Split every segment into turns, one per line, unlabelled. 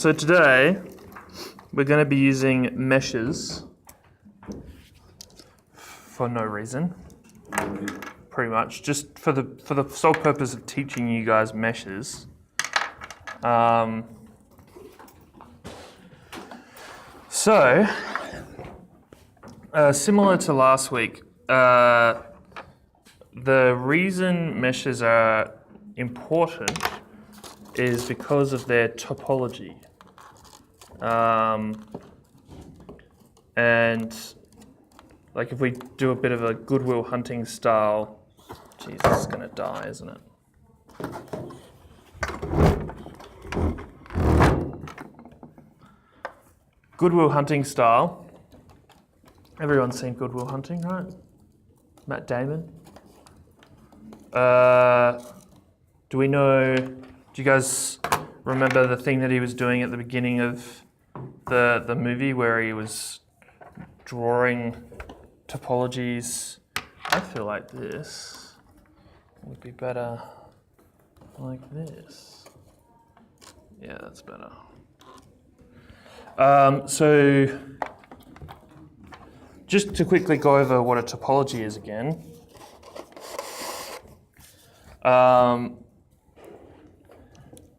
So today we're going to be using meshes for no reason, pretty much, just for the sole purpose of teaching you guys meshes. Similar to last week, the reason meshes are important is because of their topology. And like if we do a bit of a Goodwill Hunting style, geez, this is going to die, isn't it? Goodwill Hunting style. Everyone's seen Goodwill Hunting, right? Matt Damon. Do you guys remember the thing that he was doing at the beginning of the movie where he was drawing topologies? I feel like this would be better like this. Yeah, that's better. So just to quickly go over what a topology is again.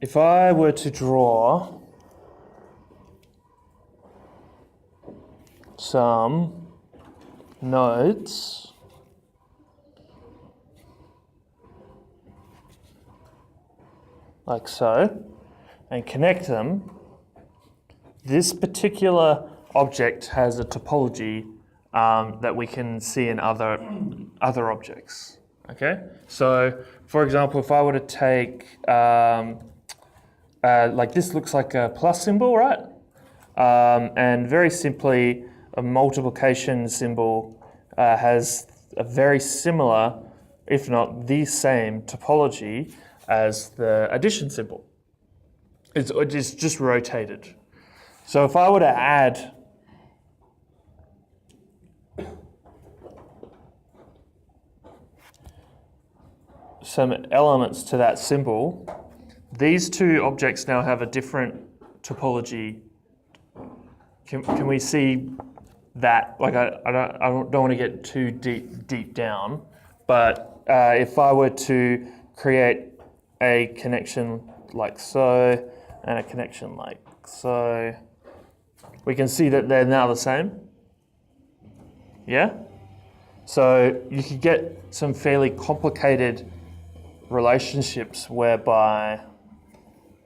If I were to draw some nodes like so and connect them, this particular object has a topology that we can see in other objects. Okay, so for example, if I were to take like this looks like a plus symbol, right? And very simply, a multiplication symbol has a very similar, if not the same, topology as the addition symbol. It's just rotated. So if I were to add some elements to that symbol, these two objects now have a different topology. Can we see that? Like I don't want to get too deep down, but if I were to create a connection like so and a connection like so, we can see that they're now the same. Yeah? So you could get some fairly complicated relationships whereby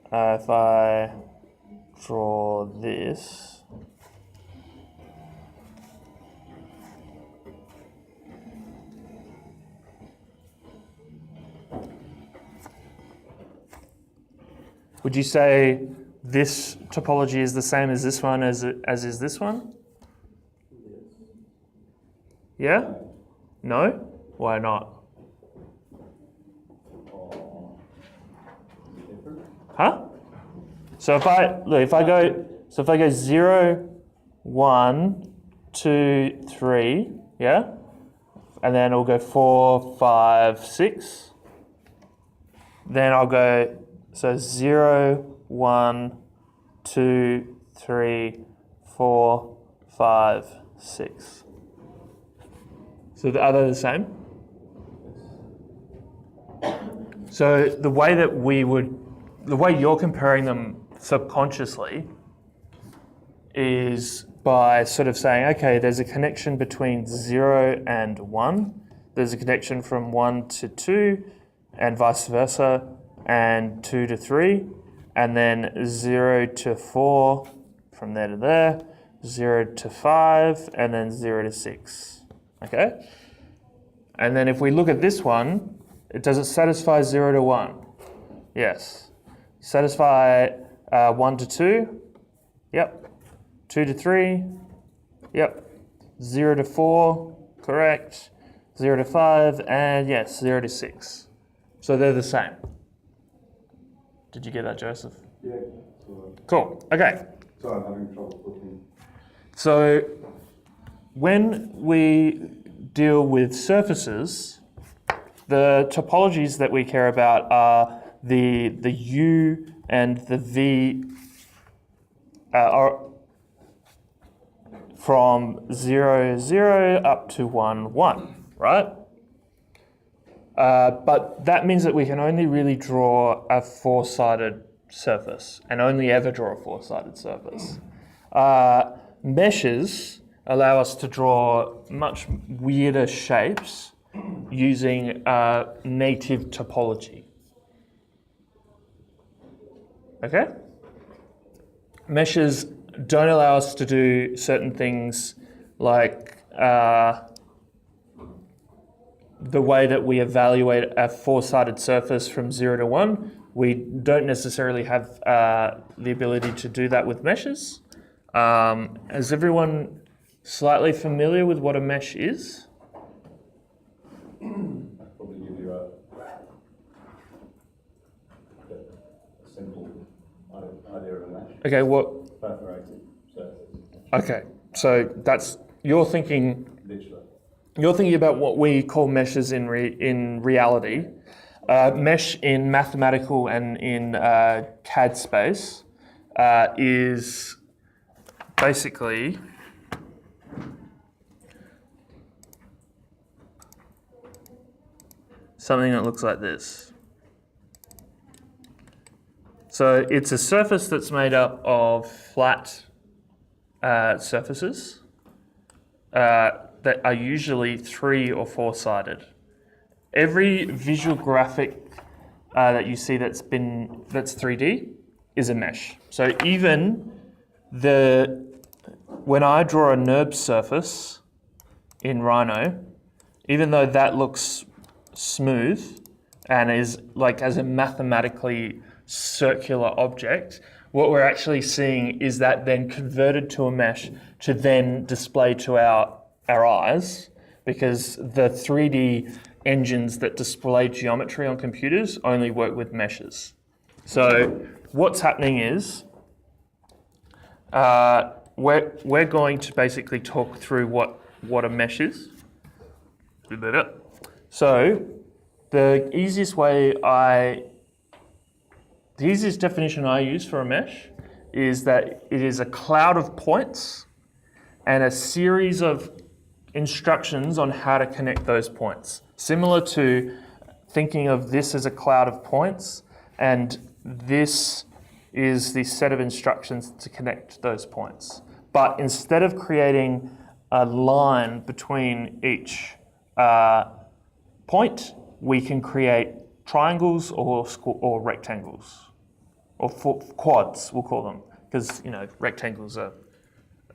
if I draw this, would you say this topology is the same as this one as is this one? Yeah? No? Why not? Huh? So if I go 0, 1, 2, 3, yeah? And then I'll go 4, 5, 6. Then I'll go 0, 1, 2, 3, 4, 5, 6. So are they the same? So the way you're comparing them subconsciously is by sort of saying, okay, there's a connection between 0 and 1. There's a connection from 1 to 2 and vice versa, and 2 to 3, and then 0 to 4 from there to there, 0 to 5, and then 0 to 6. Okay? And then if we look at this one, does it satisfy 0 to 1? Yes. Satisfy 1 to 2? Yep. 2 to 3? Yep. 0 to 4? Correct. 0 to 5? And yes, 0 to 6. So they're the same. Did you get that, Joseph?
Yeah.
Cool. Okay.
So I'm having trouble looking.
So when we deal with surfaces, the topologies that we care about are the U and the V from 0, 0 up to 1, 1, right? But that means that we can only really draw a four-sided surface and only ever draw a four-sided surface. Meshes allow us to draw much weirder shapes using native topology. Okay? Meshes don't allow us to do certain things like the way that we evaluate a four-sided surface from 0 to 1. We don't necessarily have the ability to do that with meshes. Is everyone slightly familiar with what a mesh is?
I'd probably give you a simple idea of a mesh.
Okay, what?
Perforated surface.
Okay, so that's you're thinking
Literally.
about what we call meshes in reality. Mesh in mathematical and in CAD space is basically something that looks like this. So it's a surface that's made up of flat surfaces that are usually 3 or 4-sided. Every visual graphic that you see that's 3D is a mesh. So even when I draw a NURB surface in Rhino, even though that looks smooth and is like as a mathematically circular object, what we're actually seeing is that then converted to a mesh to then display to our eyes, because the 3D engines that display geometry on computers only work with meshes. So what's happening is we're going to basically talk through what a mesh is. So the easiest definition I use for a mesh is that it is a cloud of points and a series of instructions on how to connect those points. Similar to thinking of this as a cloud of points, and this is the set of instructions to connect those points. But instead of creating a line between each point, we can create triangles or rectangles, or quads, we'll call them, because rectangles are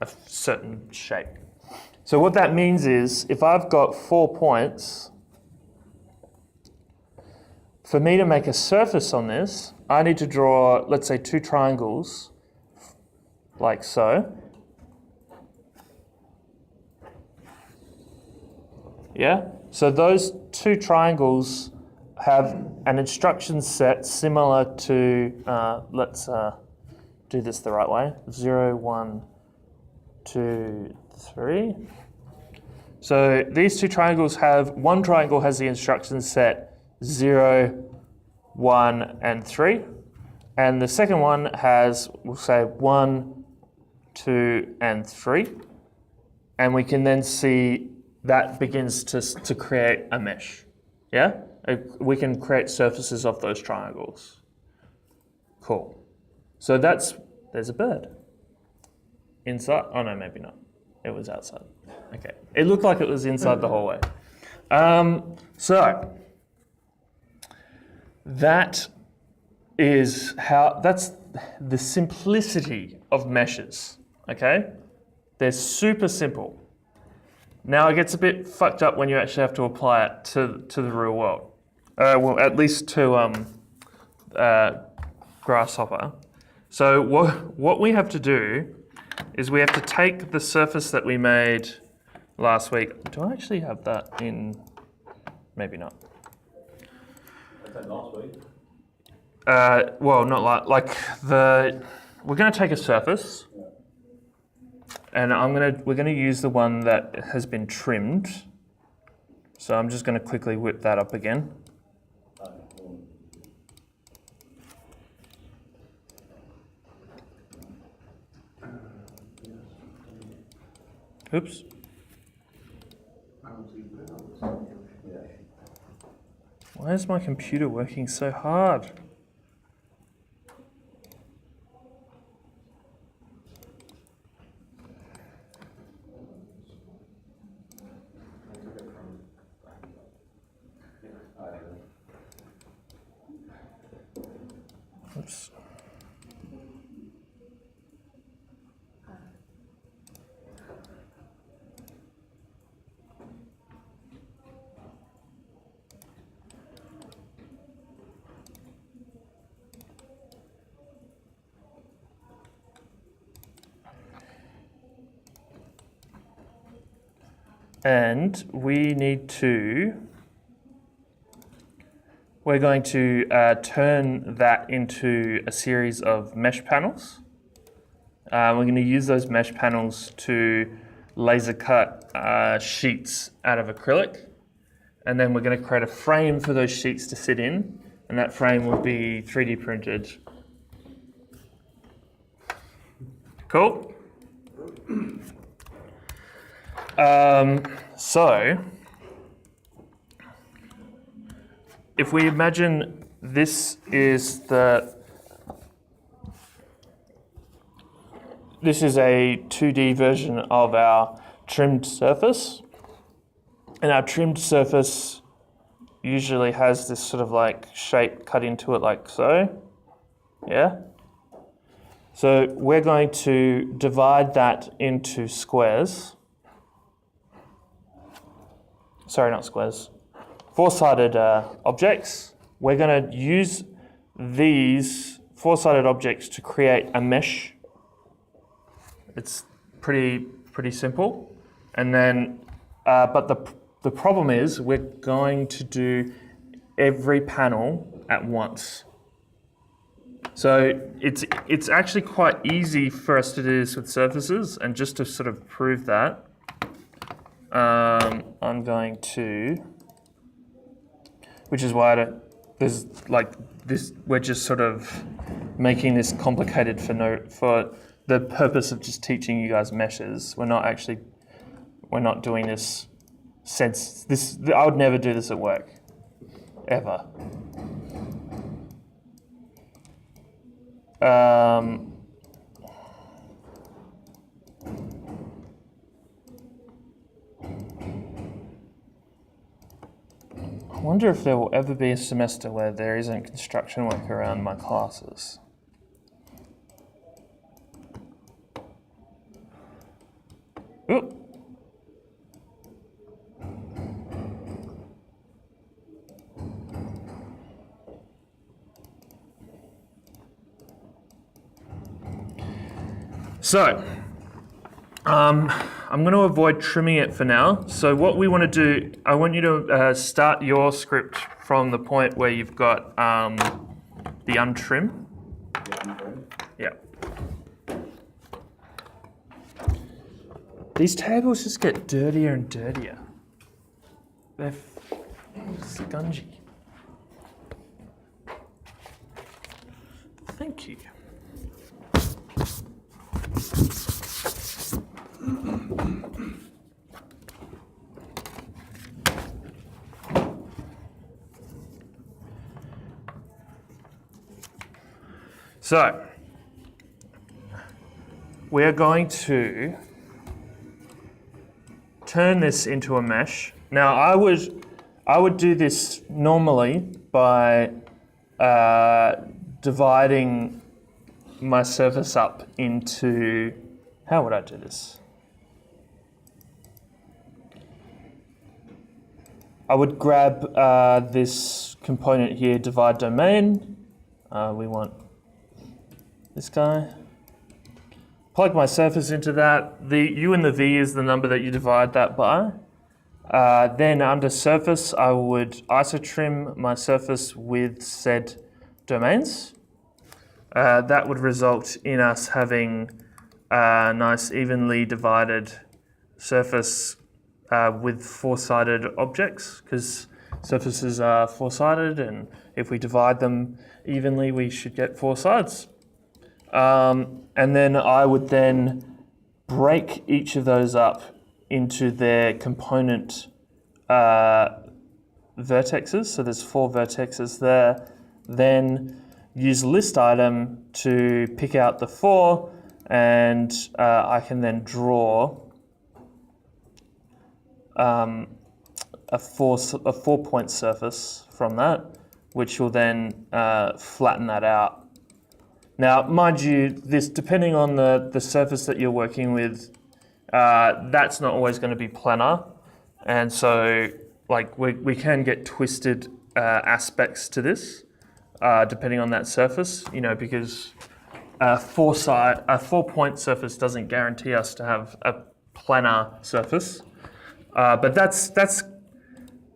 a certain shape. So what that means is, if I've got 4 points, for me to make a surface on this, I need to draw, let's say, 2 triangles, like so. Yeah? So those 2 triangles have an instruction set similar to, let's do this the right way, 0, 1, 2, 3. So these 2 triangles one triangle has the instruction set 0, 1, and 3. And the second one has, we'll say, 1, 2, and 3. And we can then see that begins to create a mesh. Yeah? We can create surfaces of those triangles. Cool. So there's a bird. Inside? Oh no, maybe not. It was outside. Okay. It looked like it was inside the hallway. So that's the simplicity of meshes. Okay? They're super simple. Now it gets a bit fucked up when you actually have to apply it to the real world. Well, at least to Grasshopper. So what we have to do is we have to take the surface that we made last week. Do I actually have that in? Maybe not.
I said last week.
Well, not we're going to take a surface, and we're going to use the one that has been trimmed. So I'm just going to quickly whip that up again. Oops.
Yeah.
Why is my computer working so hard? Oops. And we need to, we're going to turn that into a series of mesh panels. We're going to use those mesh panels to laser cut sheets out of acrylic. And then we're going to create a frame for those sheets to sit in. And that frame will be 3D printed. Cool? So, if we imagine this is a 2D version of our trimmed surface, and our trimmed surface usually has this sort of like shape cut into it like so, yeah? So we're going to divide that into squares. Sorry, not squares. Four-sided objects. We're going to use these four-sided objects to create a mesh. It's pretty simple. And then, but the problem is we're going to do every panel at once. So it's actually quite easy for us to do this with surfaces, and just to sort of prove that, I'm going to, which is why there's like this, we're just sort of making this complicated for the purpose of just teaching you guys meshes. We're not doing this I would never do this at work, ever. I wonder if there will ever be a semester where there isn't construction work around my classes. Oop. So, I'm going to avoid trimming it for now. So what we want to do, I want you to start your script from the point where you've got the untrim. Yeah. These tables just get dirtier and dirtier. They're scungy. Thank you. So, we're going to turn this into a mesh. Now, I would do this normally by dividing my surface up into, how would I do this? I would grab this component here, divide domain. We want this guy. Plug my surface into that. The U and the V is the number that you divide that by. Then under surface, I would isotrim my surface with said domains. That would result in us having a nice evenly divided surface with four-sided objects, because surfaces are four-sided, and if we divide them evenly, we should get four sides. And then I would then break each of those up into their component vertexes. So there's 4 vertexes there. Then use list item to pick out the 4, and I can then draw a 4-point surface from that, which will then flatten that out. Now, mind you, this depending on the surface that you're working with, that's not always going to be planar, and so like we can get twisted aspects to this depending on that surface, you know, because a 4-point surface doesn't guarantee us to have a planar surface. But that's.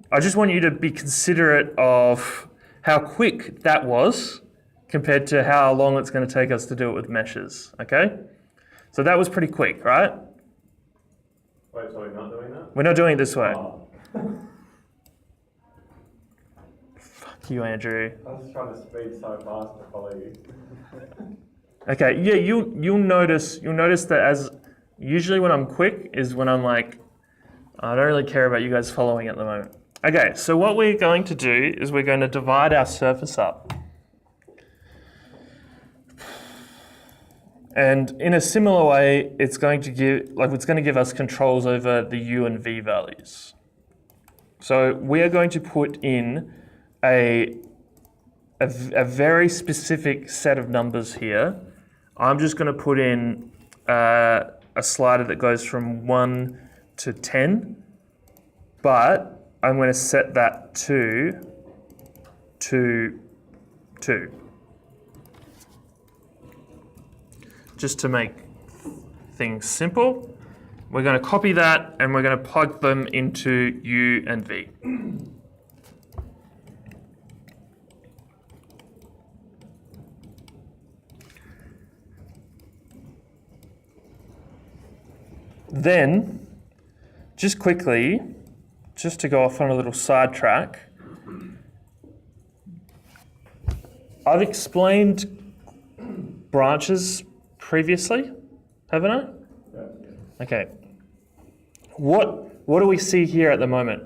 I just want you to be considerate of how quick that was compared to how long it's going to take us to do it with meshes, okay? So that was pretty quick, right?
Wait, so we're not doing that?
We're not doing it this way.
Oh.
Fuck you, Andrew.
I was trying to speed so fast to follow you.
Okay, yeah, you'll notice that as usually when I'm quick is when I'm like, I don't really care about you guys following at the moment. Okay, so what we're going to do is we're going to divide our surface up. And in a similar way, it's going to give us controls over the u and v values. So we are going to put in a very specific set of numbers here. I'm just going to put in a slider that goes from 1 to 10, but I'm going to set that to 2. Just to make things simple, we're going to copy that and we're going to plug them into U and V. Then, just quickly, just to go off on a little sidetrack, I've explained branches previously, haven't I?
Yeah.
Okay. What do we see here at the moment?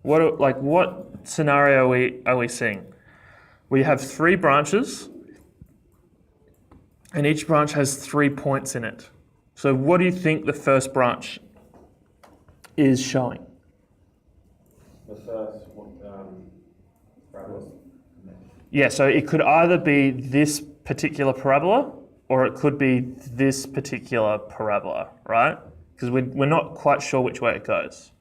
What scenario are we seeing? We have 3 branches, and each branch has 3 points in it. So what do you think the first branch is showing?
The first parabola.
Yeah, so it could either be this particular parabola or it could be this particular parabola, right? Because we're not quite sure which way it goes.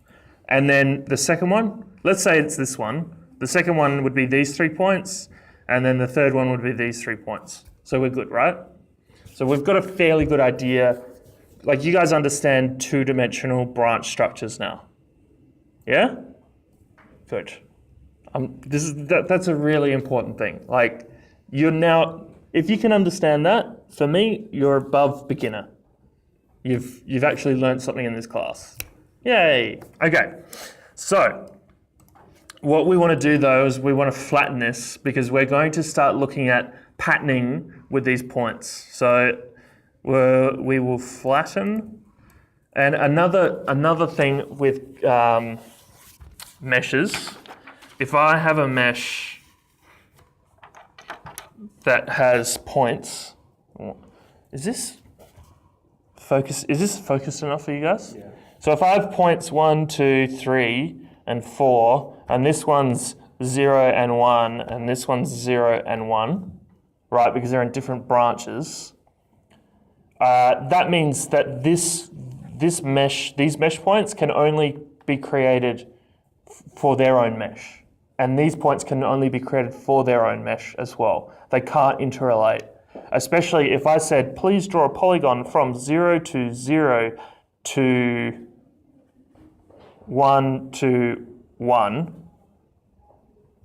And then the second one, let's say it's this one. The second one would be these 3 points, and then the third one would be these 3 points. So we're good, right? So we've got a fairly good idea. Like, you guys understand 2-dimensional branch structures now. Yeah? Good. That's a really important thing. Like, you're now, if you can understand that, for me, you're above beginner. You've actually learned something in this class. Yay. Okay. So what we want to do though is we want to flatten this because we're going to start looking at patterning with these points. So we will flatten. And another thing with meshes, if I have a mesh that has points, is this focused enough for you guys?
Yeah.
So if I have points 1, 2, 3, and 4, and this one's 0 and 1, and this one's 0 and 1, right, because they're in different branches, that means that these mesh points can only be created for their own mesh. And these points can only be created for their own mesh as well. They can't interrelate. Especially if I said, please draw a polygon from 0 to 0 to 1 to 1,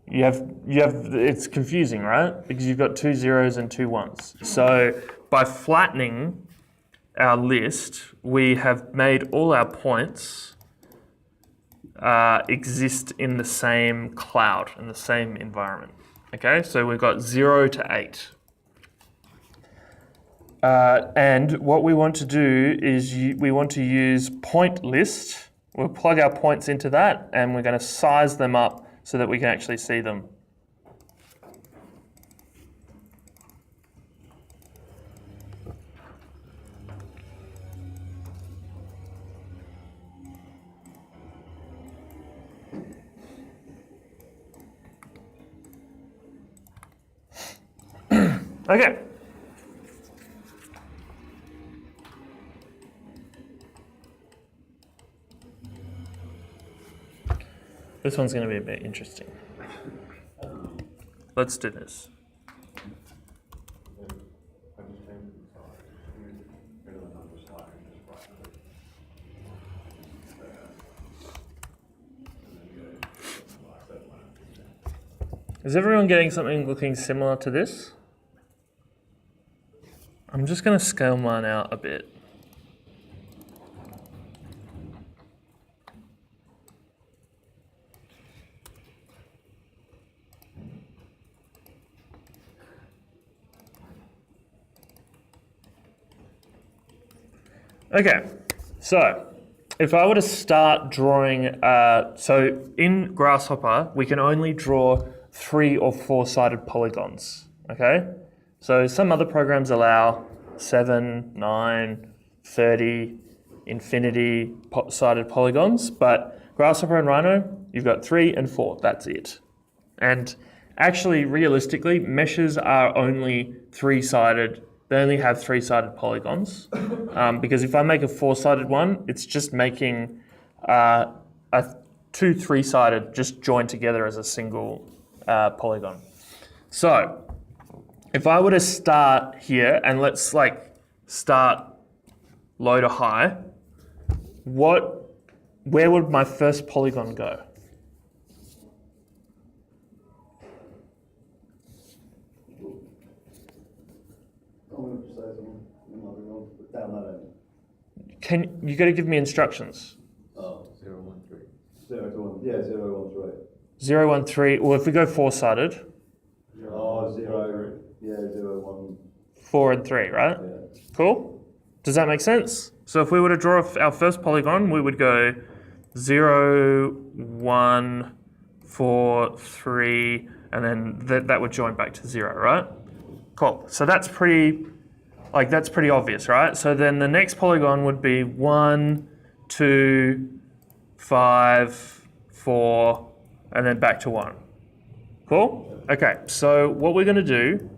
it's confusing, right? Because you've got 2 zeros and 2 ones. So by flattening our list, we have made all our points exist in the same cloud, in the same environment. Okay, so we've got 0 to 8. And what we want to do is we want to use point list We'll plug our points into that, and we're going to size them up so that we can actually see them. Okay. This one's going to be a bit interesting. Let's do this. Is everyone getting something looking similar to this? I'm just going to scale mine out a bit. Okay, so if I were to start drawing, so in Grasshopper, we can only draw 3 or 4-sided polygons, okay? So some other programs allow 7, 9, 30, infinity-sided polygons, but Grasshopper and Rhino, you've got 3 and 4, that's it. And actually, realistically, meshes are only 3-sided. They only have 3-sided polygons, because if I make a 4-sided one, it's just making two 3-sided just joined together as a single polygon. So if I were to start here, and let's like start low to high, where would my first polygon go? You got to give me instructions.
Oh, 0, 1, 3.
0 to 1, yeah, 0, 1, 3.
0, 1, 3. Well, if we go 4-sided.
Oh, 0, yeah, 0, 1.
4 and 3, right?
Yeah.
Cool. Does that make sense? So if we were to draw our first polygon, we would go 0, 1, 4, 3, and then that would join back to 0, right? Cool. So that's pretty obvious, right? So then the next polygon would be 1, 2, 5, 4, and then back to 1. Cool? Okay, so what we're going to do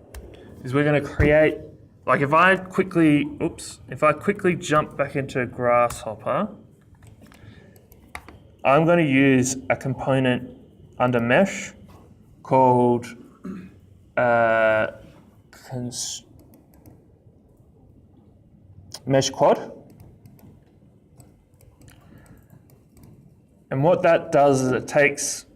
is we're going to create, like if I quickly jump back into Grasshopper, I'm going to use a component under mesh called mesh quad. And what that does is it takes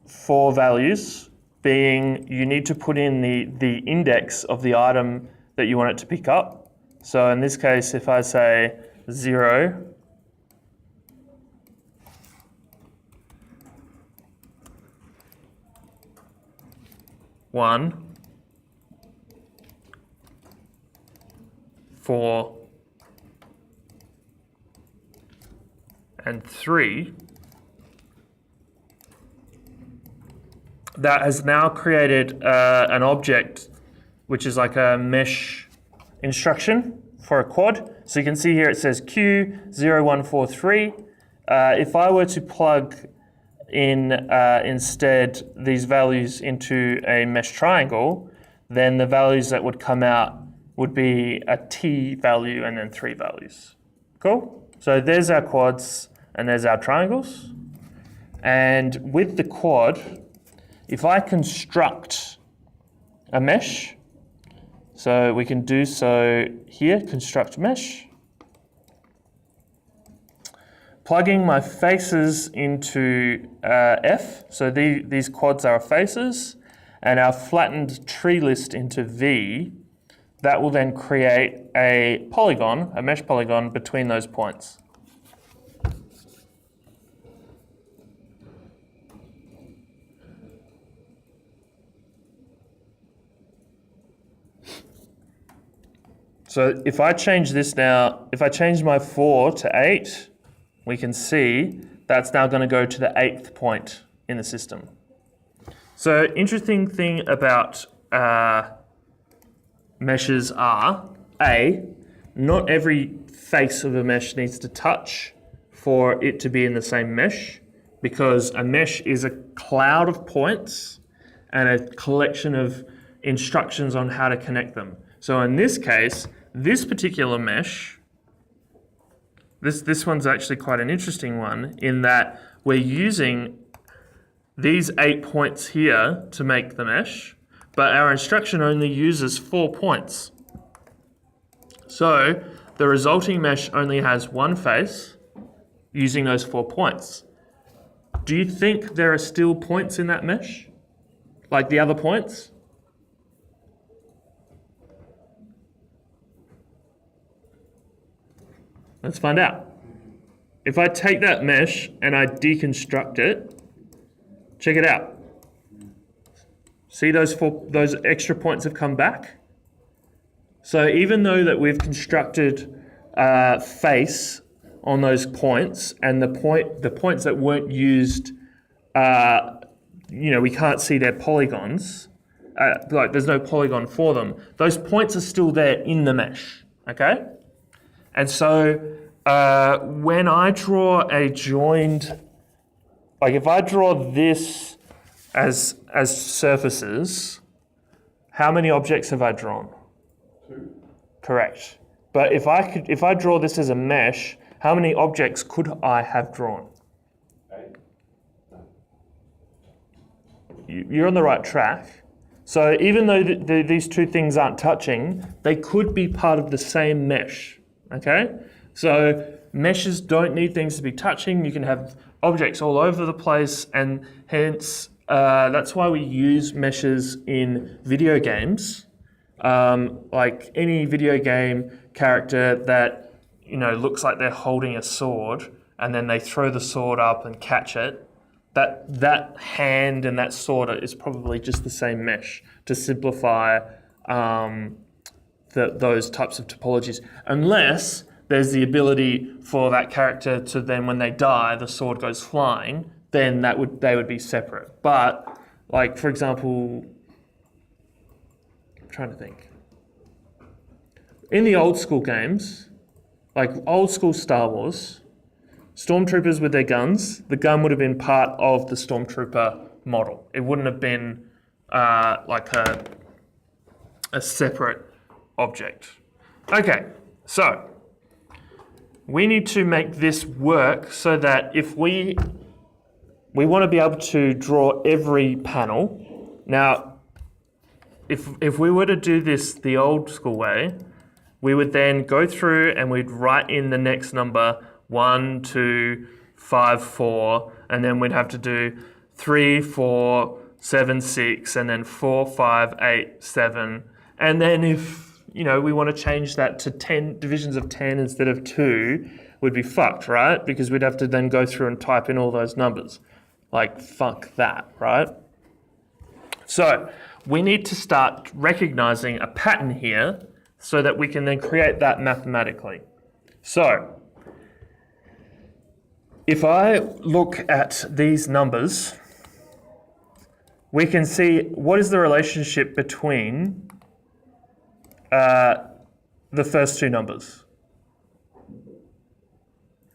4 values, being you need to put in the index of the item that you want it to pick up. So in this case, if I say 0, 1, 4, and 3, that has now created an object which is like a mesh instruction for a quad. So you can see here it says Q0143. If I were to plug in instead these values into a mesh triangle, then the values that would come out would be a T value and then 3 values. Cool? So there's our quads and there's our triangles. And with the quad, if I construct a mesh, so we can do so here, construct mesh. Plugging my faces into F, so these quads are our faces, and our flattened tree list into V, that will then create a polygon, a mesh polygon between those points. So if I change this now, if I change my 4 to 8, we can see that's now going to go to the 8th point in the system. So interesting thing about meshes are, not every face of a mesh needs to touch for it to be in the same mesh, because a mesh is a cloud of points and a collection of instructions on how to connect them. So in this case, this particular mesh, this one's actually quite an interesting one in that we're using these 8 points here to make the mesh, but our instruction only uses 4 points. So the resulting mesh only has one face using those 4 points. Do you think there are still points in that mesh? Like the other points? Let's find out. If I take that mesh and I deconstruct it, check it out. See those extra points have come back? So even though that we've constructed face on those points, and the points that weren't used, we can't see their polygons, like there's no polygon for them, those points are still there in the mesh, okay? And so when I draw a joined, like if I draw this as surfaces, how many objects have I drawn?
2.
Correct. But if I draw this as a mesh, how many objects could I have drawn?
8.
You're on the right track. So even though these two things aren't touching, they could be part of the same mesh, okay? So meshes don't need things to be touching. You can have objects all over the place, and hence that's why we use meshes in video games. Like any video game character that looks like they're holding a sword, and then they throw the sword up and catch it. That hand and that sword is probably just the same mesh to simplify those types of topologies, unless there's the ability for that character to then, when they die, the sword goes flying, then they would be separate. But, like, for example, I'm trying to think. In the old school games, like old school Star Wars, stormtroopers with their guns, the gun would have been part of the stormtrooper model. It wouldn't have been like a separate object. Okay, so we need to make this work so that if we want to be able to draw every panel. Now, if we were to do this the old school way, we would then go through and we'd write in the next number 1, 2, 5, 4, and then we'd have to do 3, 4, 7, 6, and then 4, 5, 8, 7. And then if we want to change that to 10 divisions of 10 instead of 2, we'd be fucked, right? Because we'd have to then go through and type in all those numbers. Like, fuck that, right? So we need to start recognizing a pattern here so that we can then create that mathematically. So if I look at these numbers, we can see what is the relationship between the first two numbers.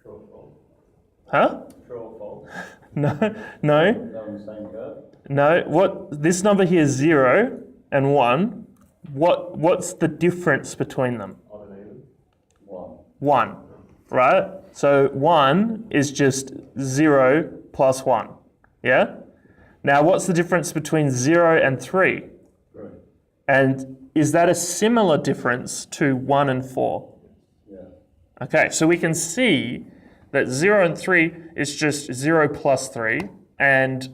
True or false?
Huh?
True or false?
No.
They're on the same curve?
No. What this number here is 0 and 1. What's the difference between them?
Odd and even? 1.
1, right? So 1 is just 0 plus 1, yeah? Now what's the difference between 0 and 3?
3.
And is that a similar difference to 1 and 4?
Yeah.
Okay, so we can see that 0 and 3 is just 0 plus 3, and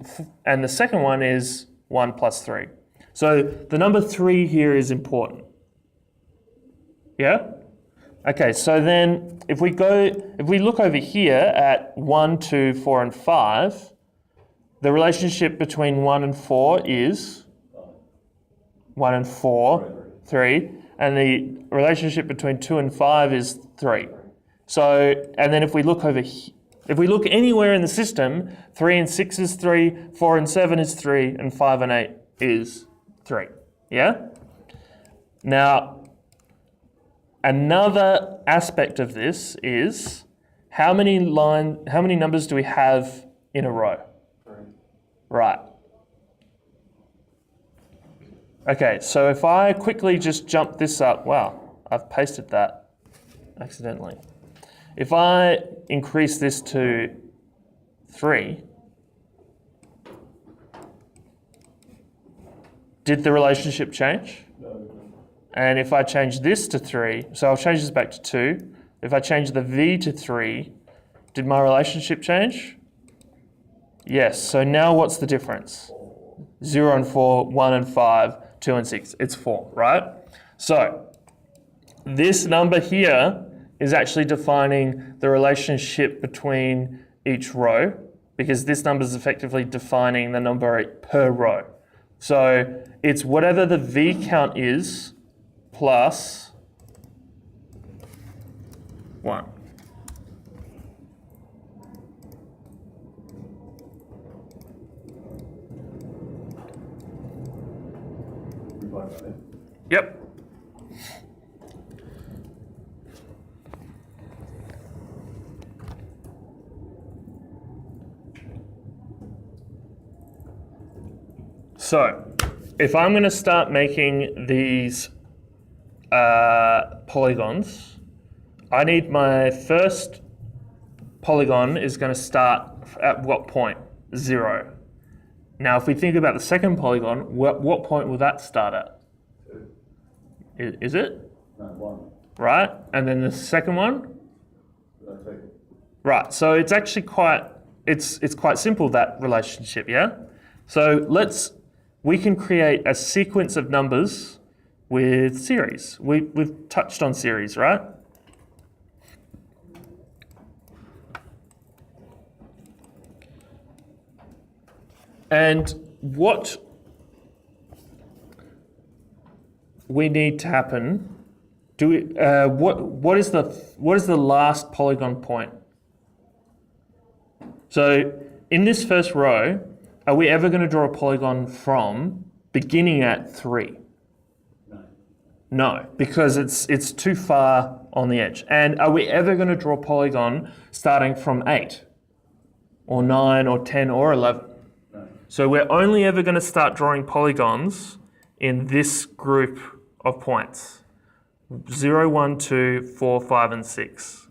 the second one is 1 plus 3. So the number 3 here is important. Yeah? Okay, so then if we look over here at 1, 2, 4, and 5, the relationship between 1 and 4 is 1 and 4, 3, and the relationship between 2 and 5 is 3. So, and then if we look over If we look anywhere in the system, 3 and 6 is 3, 4 and 7 is 3, and 5 and 8 is 3. Yeah? Now, another aspect of this is how many numbers do we have in a row?
3.
Right. Okay, so if I quickly just jump this up, wow, I've pasted that accidentally. If I increase this to 3, did the relationship change?
No.
And if I change this to 3, so I'll change this back to 2. If I change the V to 3, did my relationship change? Yes, so now what's the difference? 0 and 4, 1 and 5, 2 and 6, it's 4, right? So this number here is actually defining the relationship between each row, because this number is effectively defining the number per row. So it's whatever the V count is plus 1. Yep. So, if I'm going to start making these polygons, I need my first polygon is going to start at what point? 0. Now, if we think about the second polygon, what point will that start at?
2.
Is it?
No, 1.
Right? And then the second one?
No, 2.
Right, so it's actually quite simple, that relationship, yeah? So we can create a sequence of numbers with series. We've touched on series, right? And what we need to happen, what is the last polygon point? So in this first row, are we ever going to draw a polygon from beginning at 3?
No.
No, because it's too far on the edge. And are we ever going to draw a polygon starting from 8 or 9 or 10 or 11?
No.
So we're only ever going to start drawing polygons in this group of points. 0, 1, 2, 4, 5, and 6.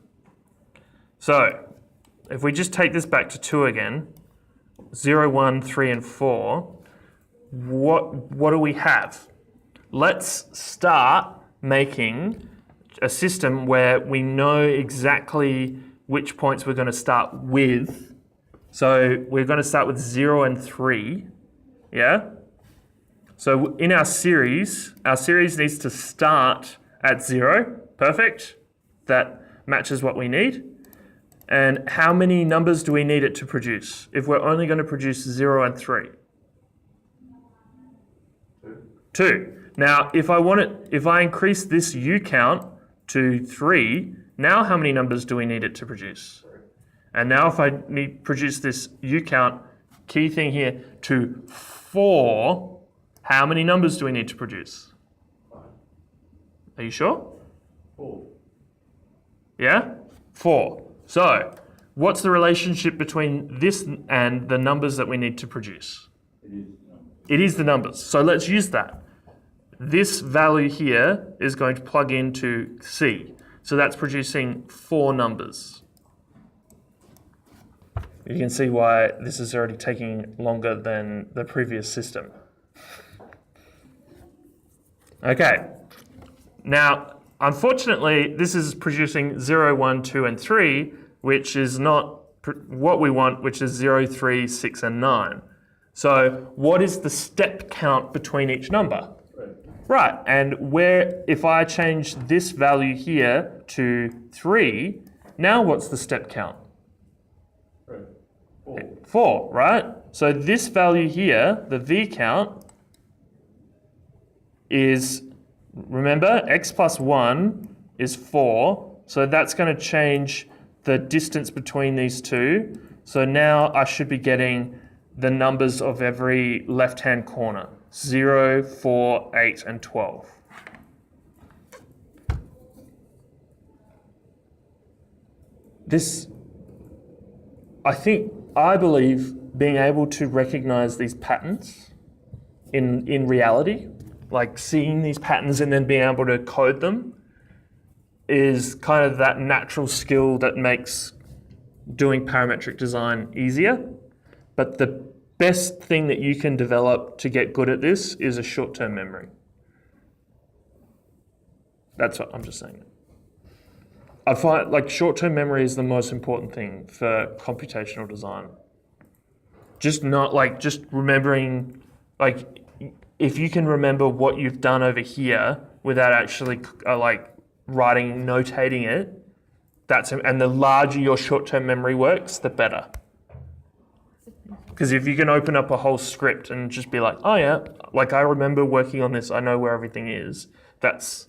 So if we just take this back to 2 again, 0, 1, 3, and 4, what do we have? Let's start making a system where we know exactly which points we're going to start with. So we're going to start with 0 and 3, yeah? So in our series needs to start at 0, perfect. That matches what we need. And how many numbers do we need it to produce if we're only going to produce 0 and 3? 2. Now, if I increase this U count to 3, now how many numbers do we need it to produce?
3.
And now if I produce this U count, key thing here, to 4, how many numbers do we need to produce?
5.
Are you sure?
4.
Yeah? 4. So, what's the relationship between this and the numbers that we need to produce?
It is. No.
It is the numbers. So let's use that. This value here is going to plug into C. So that's producing 4 numbers. You can see why this is already taking longer than the previous system. Okay. Now, unfortunately, this is producing 0, 1, 2, and 3, which is not what we want, which is 0, 3, 6, and 9. So what is the step count between each number?
3.
Right, and if I change this value here to 3, now what's the step count?
3. 4.
4, right? So this value here, the V count, is, remember, x plus 1 is 4, so that's going to change the distance between these two. So now I should be getting the numbers of every left-hand corner, 0, 4, 8, and 12. This, I believe being able to recognize these patterns in reality, like seeing these patterns and then being able to code them, is kind of that natural skill that makes doing parametric design easier. But the best thing that you can develop to get good at this is a short-term memory. That's what I'm just saying. I find like short-term memory is the most important thing for computational design. Just remembering, like, if you can remember what you've done over here without actually notating it, and the larger your short-term memory works, the better. Because if you can open up a whole script and just be like, oh yeah, like I remember working on this, I know where everything is, that's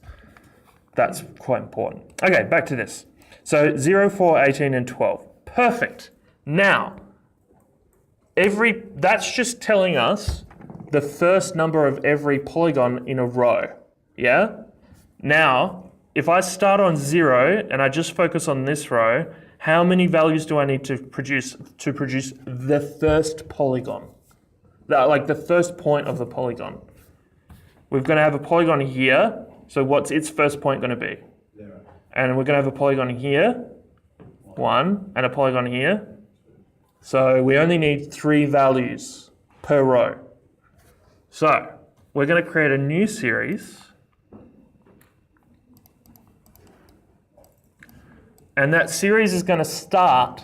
quite important. Okay, back to this. So 0, 4, 18, and 12. Perfect. Now, that's just telling us the first number of every polygon in a row, yeah? Now, if I start on 0 and I just focus on this row, how many values do I need to produce the first polygon? Like the first point of the polygon. We're going to have a polygon here, so what's its first point going to be?
0.
And we're going to have a polygon here, 1, and a polygon here. So we only need 3 values per row. So we're going to create a new series. And that series is going to start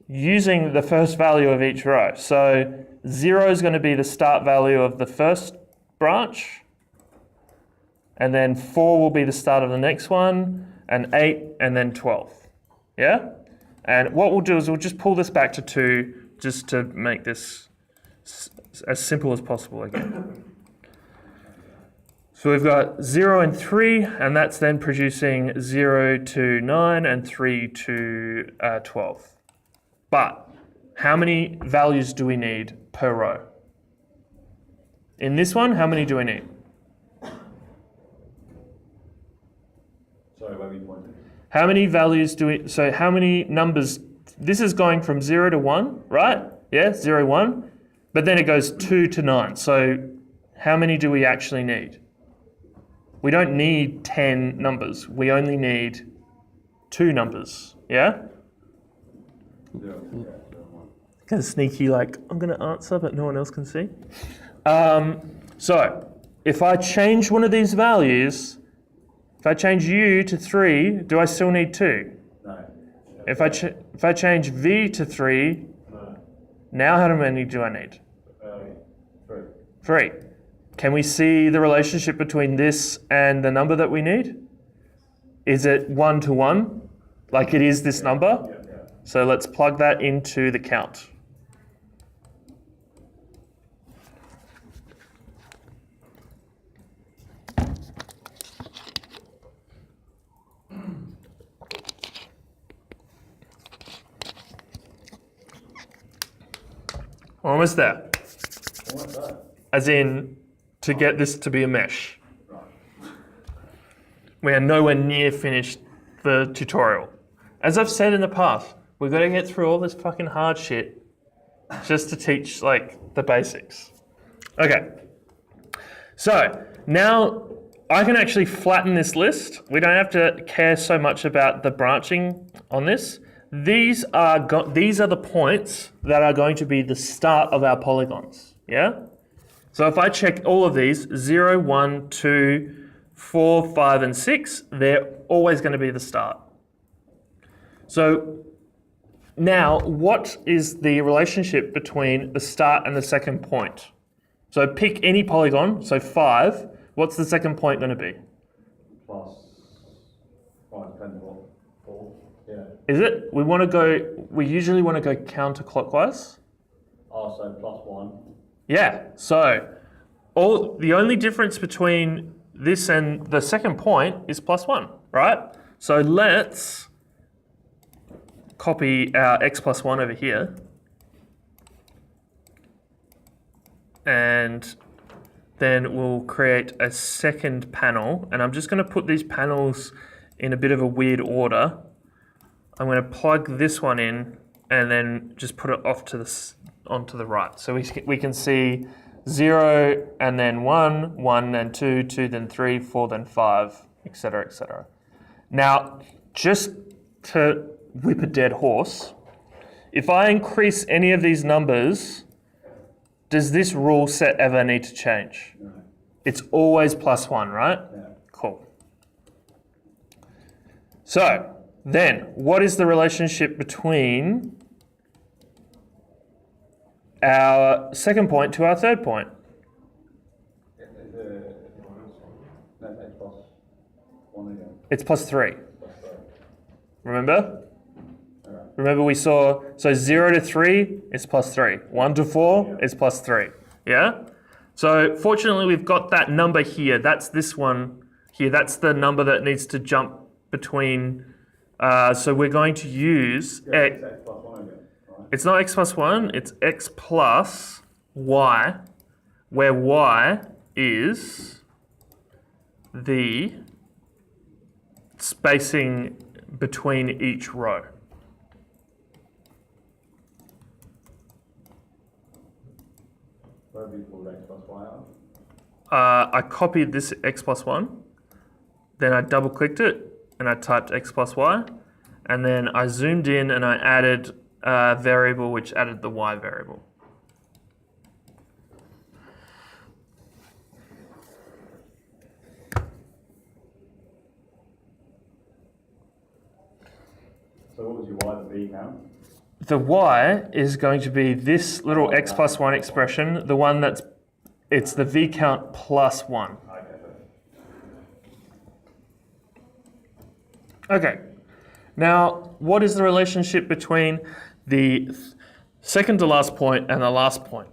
using the first value of each row. So 0 is going to be the start value of the first branch. And then 4 will be the start of the next one, and 8, and then 12. Yeah? And what we'll do is we'll just pull this back to 2 just to make this as simple as possible again. So we've got 0 and 3, and that's then producing 0 to 9 and 3 to 12. But how many values do we need per row? In this one, how many do we need?
Sorry, where we pointed.
How many values so how many numbers, this is going from 0 to 1, right? Yeah, 0, 1. But then it goes 2 to 9. So how many do we actually need? We don't need 10 numbers. We only need 2 numbers, yeah?
0. Yeah, 0, 1.
Kind of sneaky, like, I'm going to answer, but no one else can see. So if I change one of these values, if I change U to 3, do I still need 2?
No.
If I change V to 3,
No.
now how many do I need?
3.
3. Can we see the relationship between this and the number that we need? Is it 1 to 1, like it is this number?
Yeah.
So let's plug that into the count. Almost there.
What's that?
As in, to get this to be a mesh.
Right.
We are nowhere near finished the tutorial. As I've said in the past, we've got to get through all this fucking hard shit just to teach like the basics. Okay. So now I can actually flatten this list. We don't have to care so much about the branching on this. These are the points that are going to be the start of our polygons. Yeah? So if I check all of these, 0, 1, 2, 4, 5, and 6, they're always going to be the start. So now, what is the relationship between the start and the second point? So pick any polygon, so 5, what's the second point going to be?
Plus 5, 10, 4. Yeah.
Is it? We usually want to go counterclockwise.
Oh, so plus 1.
Yeah, so the only difference between this and the second point is plus 1, right? So let's copy our x plus 1 over here. And then we'll create a second panel. And I'm just going to put these panels in a bit of a weird order. I'm going to plug this one in and then just put it off to onto the right. So we can see 0 and then 1, 1 then 2, 2 then 3, 4 then 5, etc., etc. Now, just to whip a dead horse, if I increase any of these numbers, does this rule set ever need to change?
No.
It's always plus 1, right?
Yeah.
Cool. So, then, what is the relationship between our second point to our third point?
That's x plus 1 again.
It's plus 3.
Plus 3.
Remember?
Alright.
Remember we saw, so 0 to 3 is plus 3. 1 to 4 is plus 3. Yeah? So fortunately we've got that number here. That's this one here. That's the number that needs to jump between. So we're going to use x.
It's x plus 1 again. Right?
It's not x plus 1, it's x plus y, where y is the spacing between each row.
Where have you pulled x plus y out?
I copied this x plus 1, then I double clicked it and I typed x plus y, and then I zoomed in and I added a variable which added the y variable.
So what was your y, the b count?
The y is going to be this little x plus 1 expression, the one it's the v count plus 1. Okay, now what is the relationship between the second to last point and the last point?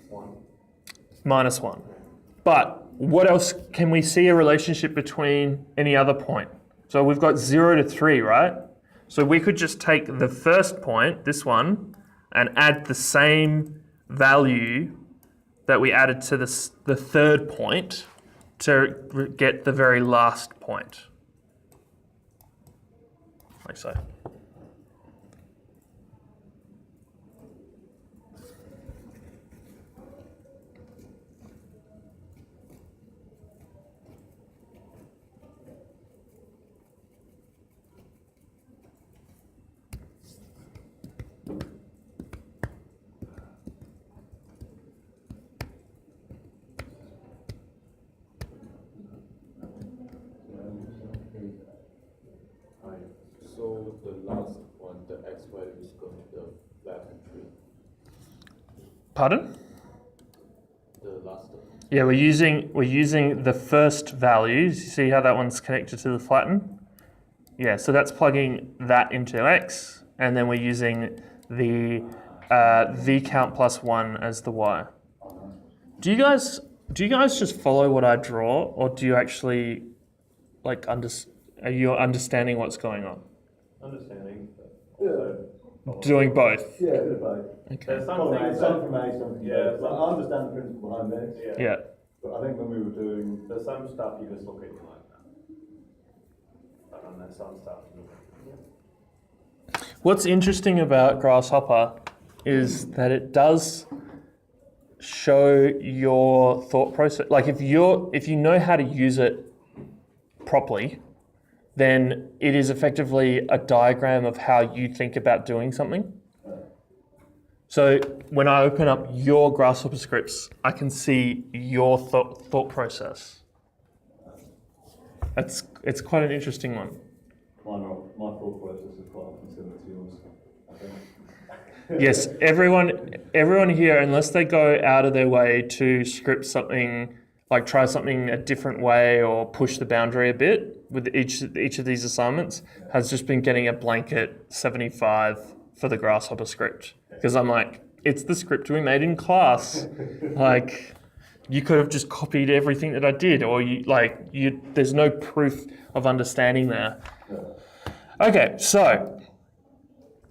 1.
Minus 1. But what else can we see a relationship between any other point? So we've got 0 to 3, right? So we could just take the first point, this one, and add the same value that we added to the third point to get the very last point. Like so.
So the last one, the x value is going to the flattened tree.
Pardon?
The last one.
Yeah, we're using the first values. You see how that one's connected to the flatten? Yeah, so that's plugging that into x, and then we're using the v count plus 1 as the y. Do you guys just follow what I draw, or do you actually like are you understanding what's going on?
Understanding, but also
Doing both.
yeah, a bit of both.
Okay.
There's some from A, some from B. Like, I understand the principle behind this.
Yeah.
But I think when we were doing, there's some stuff you just look at you like that. But then there's some stuff you look at.
What's interesting about Grasshopper is that it does show your thought process. Like if you know how to use it properly, then it is effectively a diagram of how you think about doing something. So when I open up your Grasshopper scripts, I can see your thought process. It's quite an interesting one.
My thought process is quite often similar to yours, I think.
Yes, everyone here, unless they go out of their way to script something, like try something a different way or push the boundary a bit with each of these assignments, has just been getting a blanket 75 for the Grasshopper script. Because I'm like, it's the script we made in class. Like, you could have just copied everything that I did, or there's no proof of understanding there. Okay, so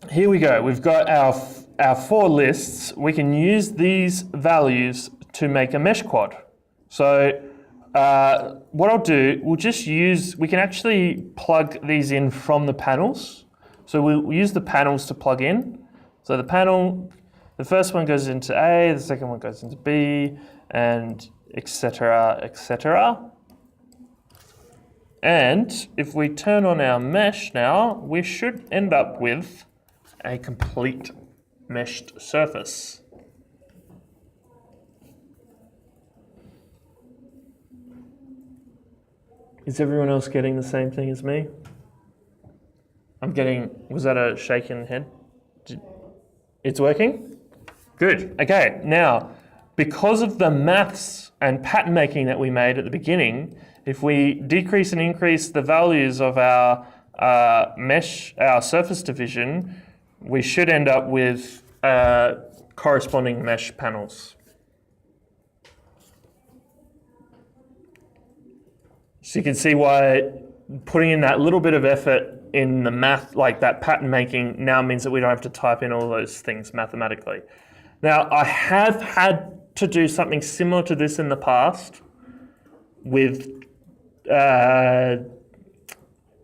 here we go. We've got our 4 lists. We can use these values to make a mesh quad. So what I'll do, we can actually plug these in from the panels. So we'll use the panels to plug in. So the first one goes into A, the second one goes into B, and etc., etc. And if we turn on our mesh now, we should end up with a complete meshed surface. Is everyone else getting the same thing as me? Was that a shaken head? It's working? Good. Okay, now, because of the maths and pattern making that we made at the beginning, if we decrease and increase the values of our our surface division, we should end up with corresponding mesh panels. So you can see why putting in that little bit of effort in the math, like that pattern making, now means that we don't have to type in all those things mathematically. Now, I have had to do something similar to this in the past with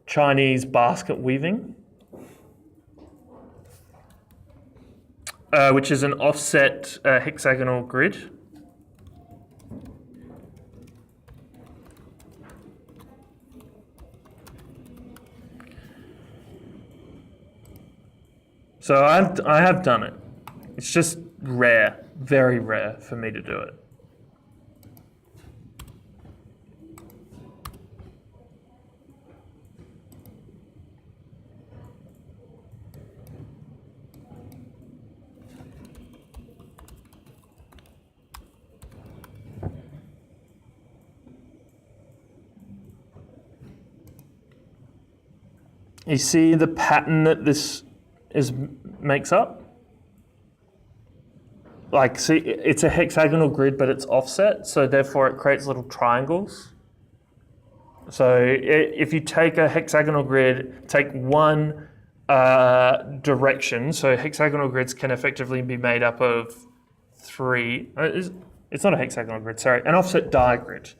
Chinese basket weaving, which is an offset hexagonal grid. So I have done it. It's just rare, very rare for me to do it. You see the pattern that this makes up? Like, see, it's a hexagonal grid, but it's offset, so therefore it creates little triangles. So if you take a hexagonal grid, take one direction, so hexagonal grids can effectively be made up of 3. It's not a hexagonal grid, sorry, an offset digrid.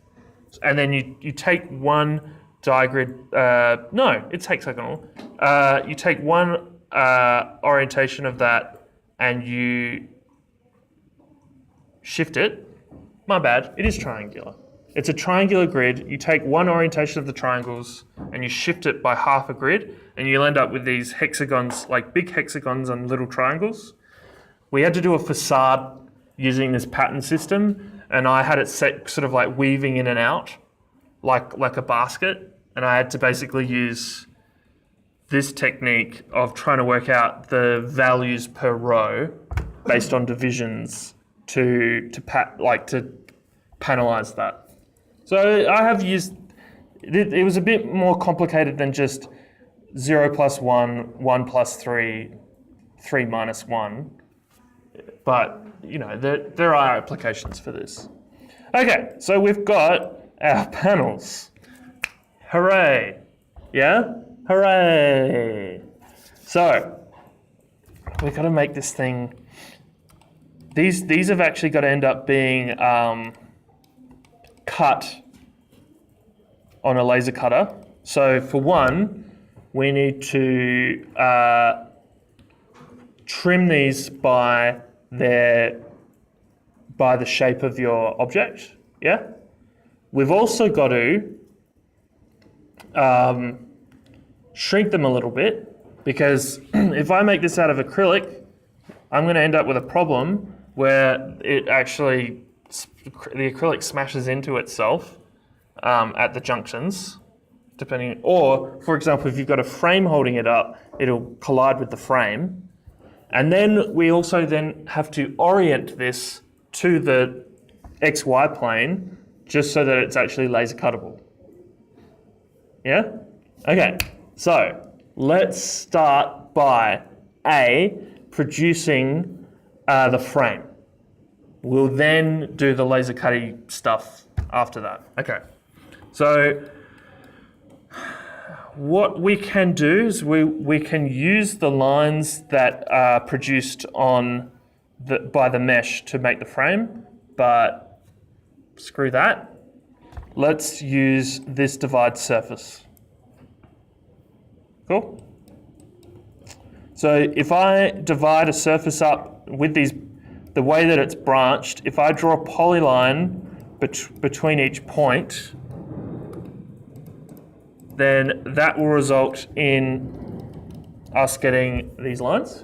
And then you take one digrid, no, it's hexagonal. You take one orientation of that and you shift it. My bad, it is triangular. It's a triangular grid. You take one orientation of the triangles and you shift it by half a grid and you'll end up with these hexagons, like big hexagons and little triangles. We had to do a facade using this pattern system, and I had it set sort of like weaving in and out like a basket, and I had to basically use this technique of trying to work out the values per row based on divisions to panelize that. So I have used it was a bit more complicated than just 0 plus 1, 1 plus 3, 3 minus 1. But you know, there are applications for this. Okay, so we've got our panels. Hooray! Yeah? Hooray! So we've got to make this thing. These have actually got to end up being cut on a laser cutter. So for one, we need to trim these by the shape of your object. Yeah. We've also got to shrink them a little bit, because if I make this out of acrylic, I'm going to end up with a problem where it actually, the acrylic smashes into itself at the junctions, depending, or for example, if you've got a frame holding it up, it'll collide with the frame. And then we also then have to orient this to the XY plane just so that it's actually laser cuttable. Yeah? Okay, so let's start by producing the frame. We'll then do the laser cutting stuff after that. Okay, so what we can do is we can use the lines that are produced on by the mesh to make the frame, but screw that. Let's use this divide surface. Cool? So if I divide a surface up with the way that it's branched, if I draw a polyline between each point, then that will result in us getting these lines.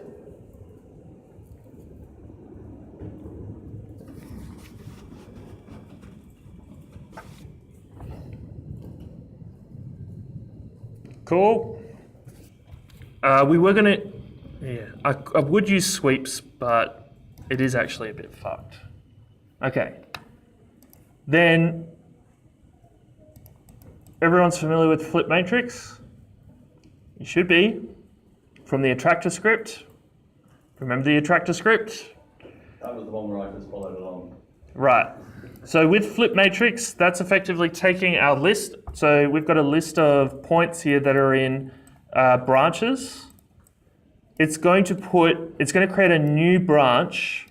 Cool. We were gonna, I would use sweeps, but it is actually a bit fucked. Okay. Then, everyone's familiar with flip matrix? You should be, from the attractor script. Remember the attractor script?
That was the one where I just followed along.
Right. So with flip matrix, that's effectively taking our list. So we've got a list of points here that are in branches. It's going to create a new branch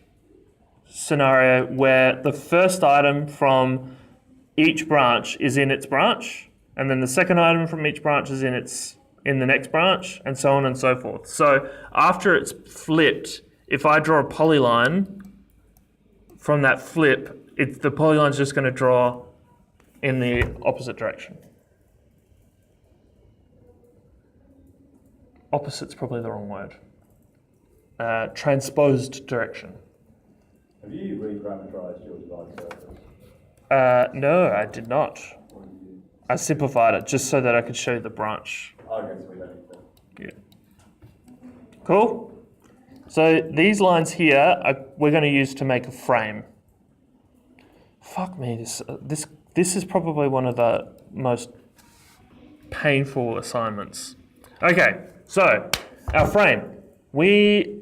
scenario where the first item from each branch is in its branch, and then the second item from each branch is in the next branch, and so on and so forth. So after it's flipped, if I draw a polyline from that flip, the polyline's just going to draw in the opposite direction. Opposite's probably the wrong word. Transposed direction.
Have you reparameterized your divide surface?
No, I did not. I simplified it just so that I could show you the branch.
Okay, so we don't need to.
Yeah. Cool. So these lines here we're going to use to make a frame. Fuck me, this is probably one of the most painful assignments. Okay, so our frame. We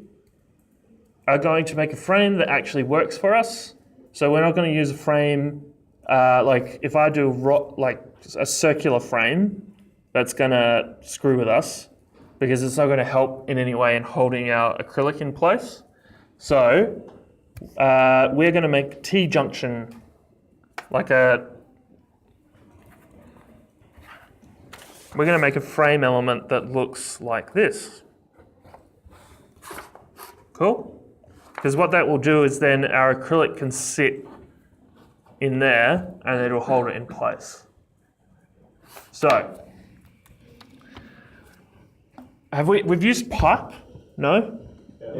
are going to make a frame that actually works for us. So we're not going to use a frame like if I do like a circular frame, that's going to screw with us because it's not going to help in any way in holding our acrylic in place. So we're going to make T-junction we're going to make a frame element that looks like this. Cool? Because what that will do is then our acrylic can sit in there and it'll hold it in place. So, we've used pipe? No?
Yeah,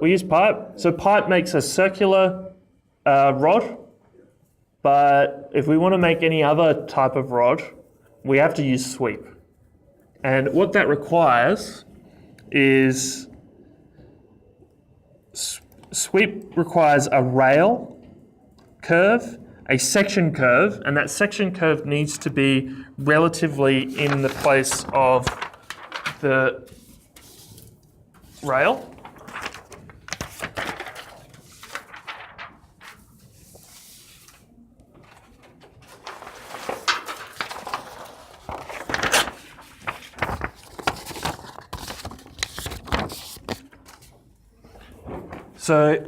We use pipe. So pipe makes a circular rod, but if we want to make any other type of rod, we have to use sweep. And what that requires is sweep requires a rail curve, a section curve, and that section curve needs to be relatively in the place of the rail. So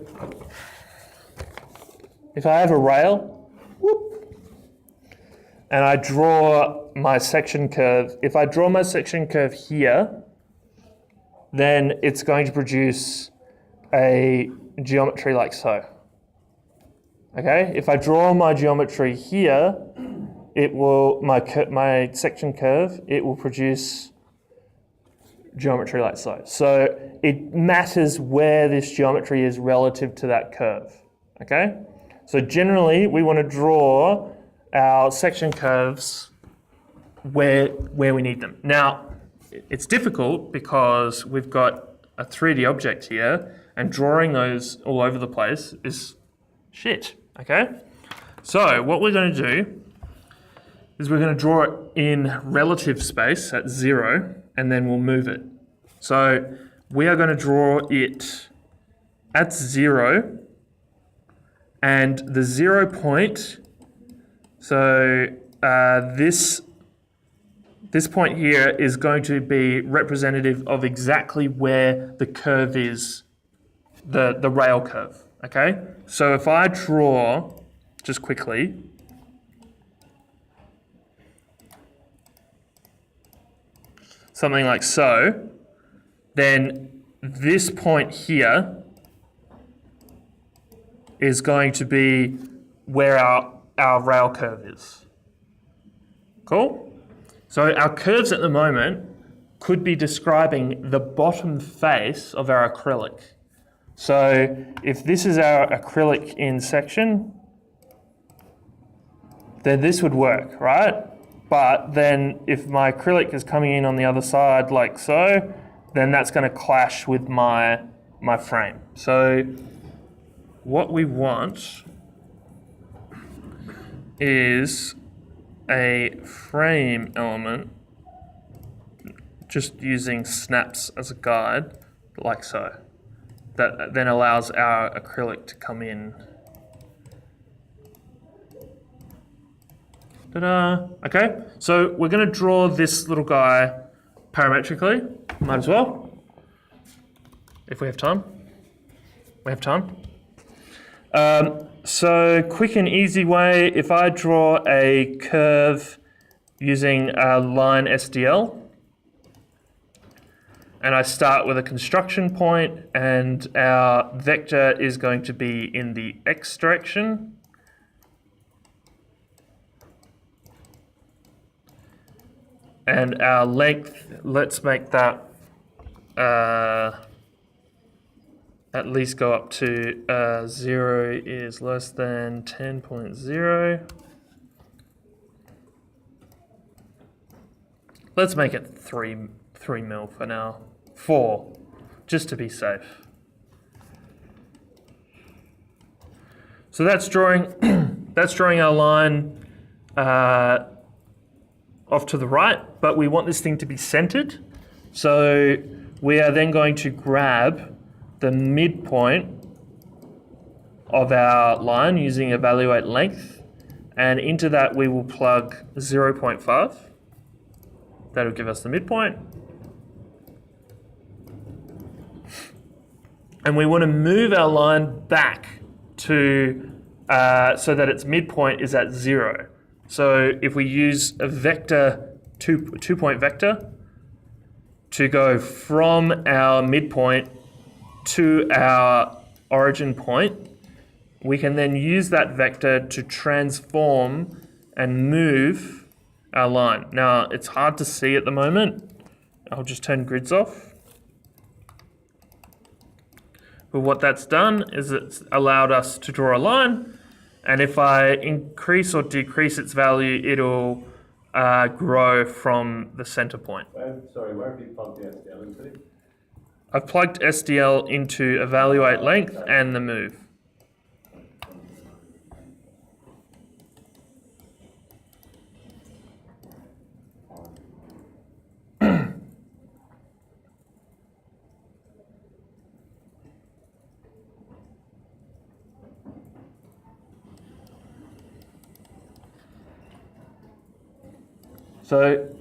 if I have a rail, and I draw my section curve, if I draw my section curve here, then it's going to produce a geometry like so. Okay, if I draw my geometry here, it will, my section curve, it will produce geometry like so. So it matters where this geometry is relative to that curve, okay? So generally, we want to draw our section curves where we need them. Now, it's difficult because we've got a 3D object here, and drawing those all over the place is shit, okay? So what we're going to do is we're going to draw it in relative space at 0, and then we'll move it. So we are going to draw it at 0, and the 0 point, so this this point here is going to be representative of exactly where the curve is, the rail curve, okay? So if I draw, just quickly, something like so, then this point here is going to be where our rail curve is. Cool? So our curves at the moment could be describing the bottom face of our acrylic. So if this is our acrylic in section, then this would work, right? But then if my acrylic is coming in on the other side like so, then that's going to clash with my frame. So what we want is a frame element, just using snaps as a guide, like so. That then allows our acrylic to come in. Ta-da! Okay, so we're going to draw this little guy parametrically. Might as well, if we have time. We have time. So quick and easy way, if I draw a curve using a line SDL, and I start with a construction point, and our vector is going to be in the x direction. And our length, let's make that at least go up to 0 is less than 10.0. Let's make it 3 mil for now. 4, just to be safe. So that's drawing that's drawing our line off to the right, but we want this thing to be centered. So we are then going to grab the midpoint of our line using evaluate length, and into that we will plug 0.5. That'll give us the midpoint. And we want to move our line back to so that its midpoint is at 0. So if we use a vector, two-point vector, to go from our midpoint to our origin point, we can then use that vector to transform and move our line. Now, it's hard to see at the moment. I'll just turn grids off. But what that's done is it's allowed us to draw a line, and if I increase or decrease its value, it'll grow from the center point.
Where have you plugged the SDL into?
I've plugged SDL into evaluate length and the move. So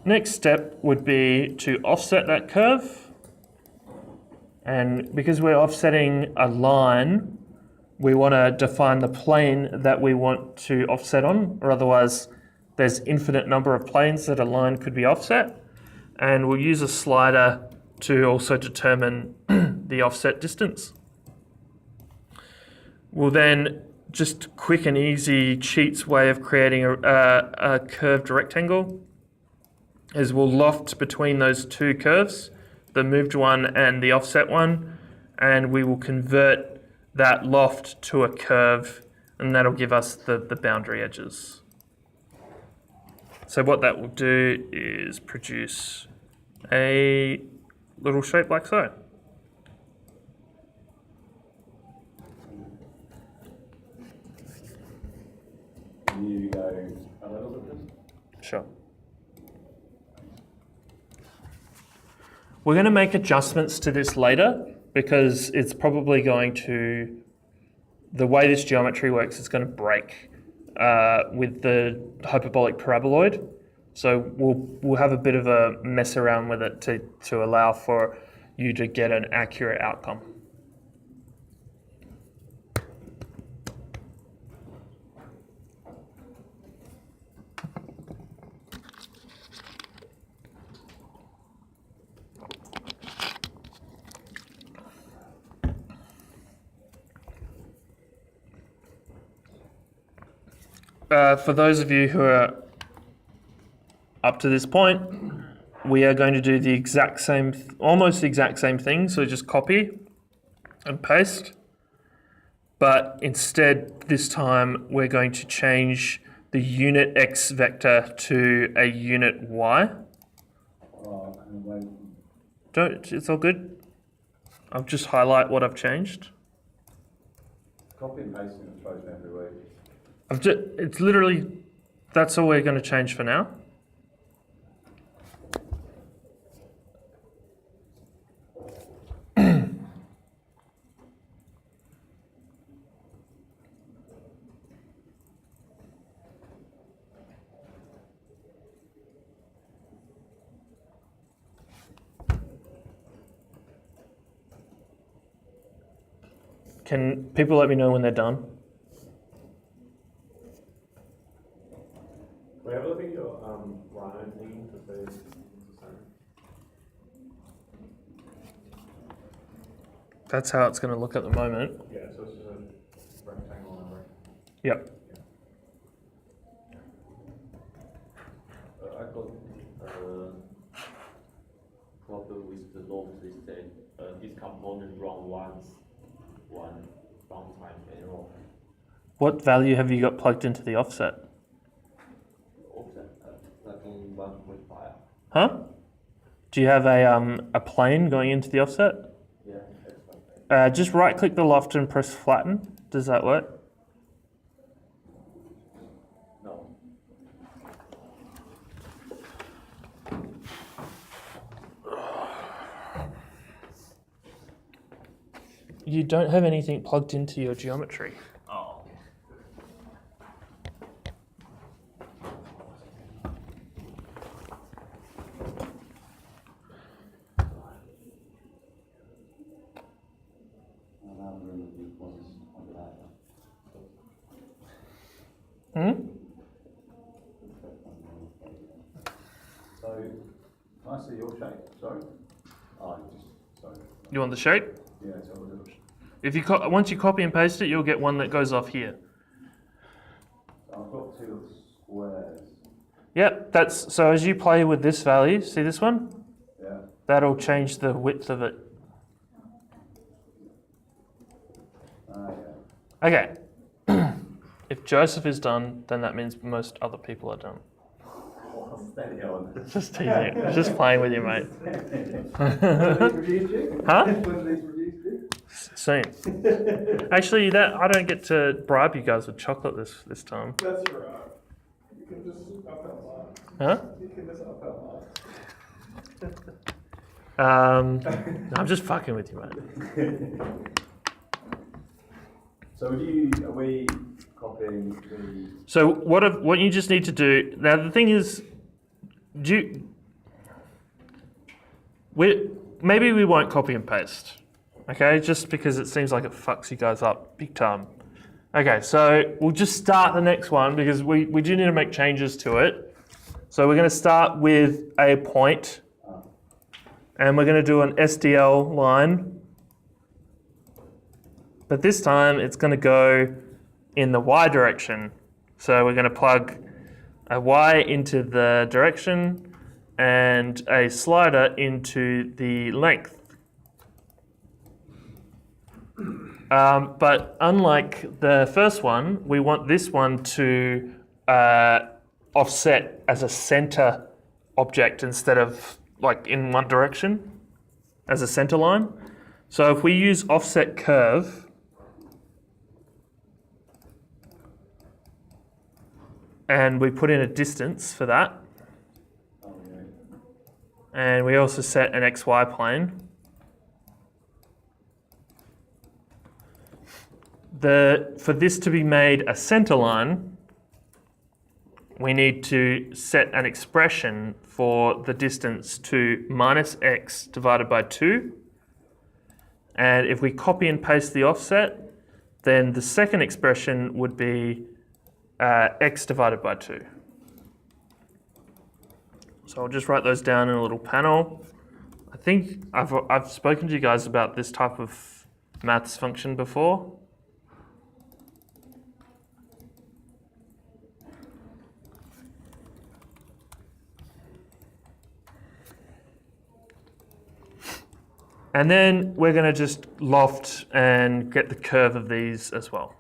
next step would be to offset that curve. And because we're offsetting a line, we want to define the plane that we want to offset on, or otherwise there's infinite number of planes that a line could be offset. And we'll use a slider to also determine the offset distance. We'll then, just quick and easy cheats way of creating a curved rectangle, is we'll loft between those two curves, the moved one and the offset one, and we will convert that loft to a curve, and that'll give us the boundary edges. So what that will do is produce a little shape like so.
You go a little bit.
Sure. We're going to make adjustments to this later because it's probably going to, the way this geometry works, it's going to break with the hyperbolic paraboloid. So we'll have a bit of a mess around with it to allow for you to get an accurate outcome. For those of you who are up to this point, we are going to do the exact same, almost the exact same thing. So just copy and paste. But instead, this time, we're going to change the unit x vector to a unit y. It's all good. I'll just highlight what I've changed.
Copy and pasting and throws me everywhere.
It's literally, that's all we're going to change for now. Can people let me know when they're done?
We have a look at your Ryan thing to say it's the same.
That's how it's going to look at the moment.
Yeah, so it's just a rectangle and a rectangle.
Yep.
I got problem with the log listed. This component run once, one runtime error.
What value have you got plugged into the offset?
Offset, like only 1.5.
Huh? Do you have a plane going into the offset?
Yeah, that's
Just right click the loft and press flatten. Does that work?
no.
You don't have anything plugged into your geometry.
Oh.
Hmm?
So, can I see your shape? Sorry? Oh, sorry.
You want the shape?
Yeah, so we'll do it.
If you once you copy and paste it, you'll get one that goes off here.
So I've got two squares.
Yep, that's so as you play with this value, see this one?
Yeah.
That'll change the width of it.
Yeah.
Okay. If Joseph is done, then that means most other people are done.
Oh, steady on.
It's just teasing. It's just playing with you, mate. Huh? Soon. Actually, I don't get to bribe you guys with chocolate this time.
That's all right. You can just up and line.
Huh?
You can just up and line.
I'm just fucking with you, mate.
So are we copying the...
So what you just need to do now. The thing is, maybe we won't copy and paste. Okay, just because it seems like it fucks you guys up big time. Okay, so we'll just start the next one because we do need to make changes to it. So we're going to start with a point, and we're going to do an SDL line. But this time it's going to go in the Y direction. So we're going to plug a Y into the direction and a slider into the length. But unlike the first one, we want this one to offset as a center object instead of like in one direction as a center line. So if we use offset curve, and we put in a distance for that, and we also set an XY plane. For this to be made a center line, we need to set an expression for the distance to minus x divided by 2. And if we copy and paste the offset, then the second expression would be x divided by 2. So I'll just write those down in a little panel. I think I've spoken to you guys about this type of maths function before. And then we're going to just loft and get the curve of these as well.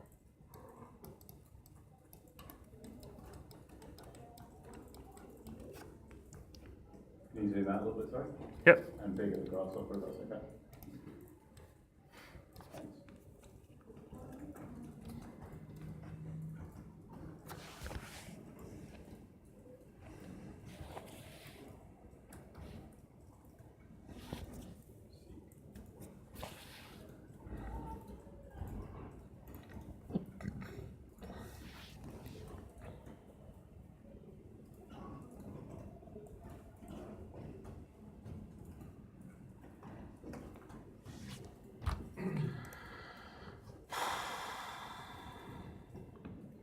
Can you do that a little bit, sorry?
Yep.
And bigger the grasshopper, if that's okay. Thanks.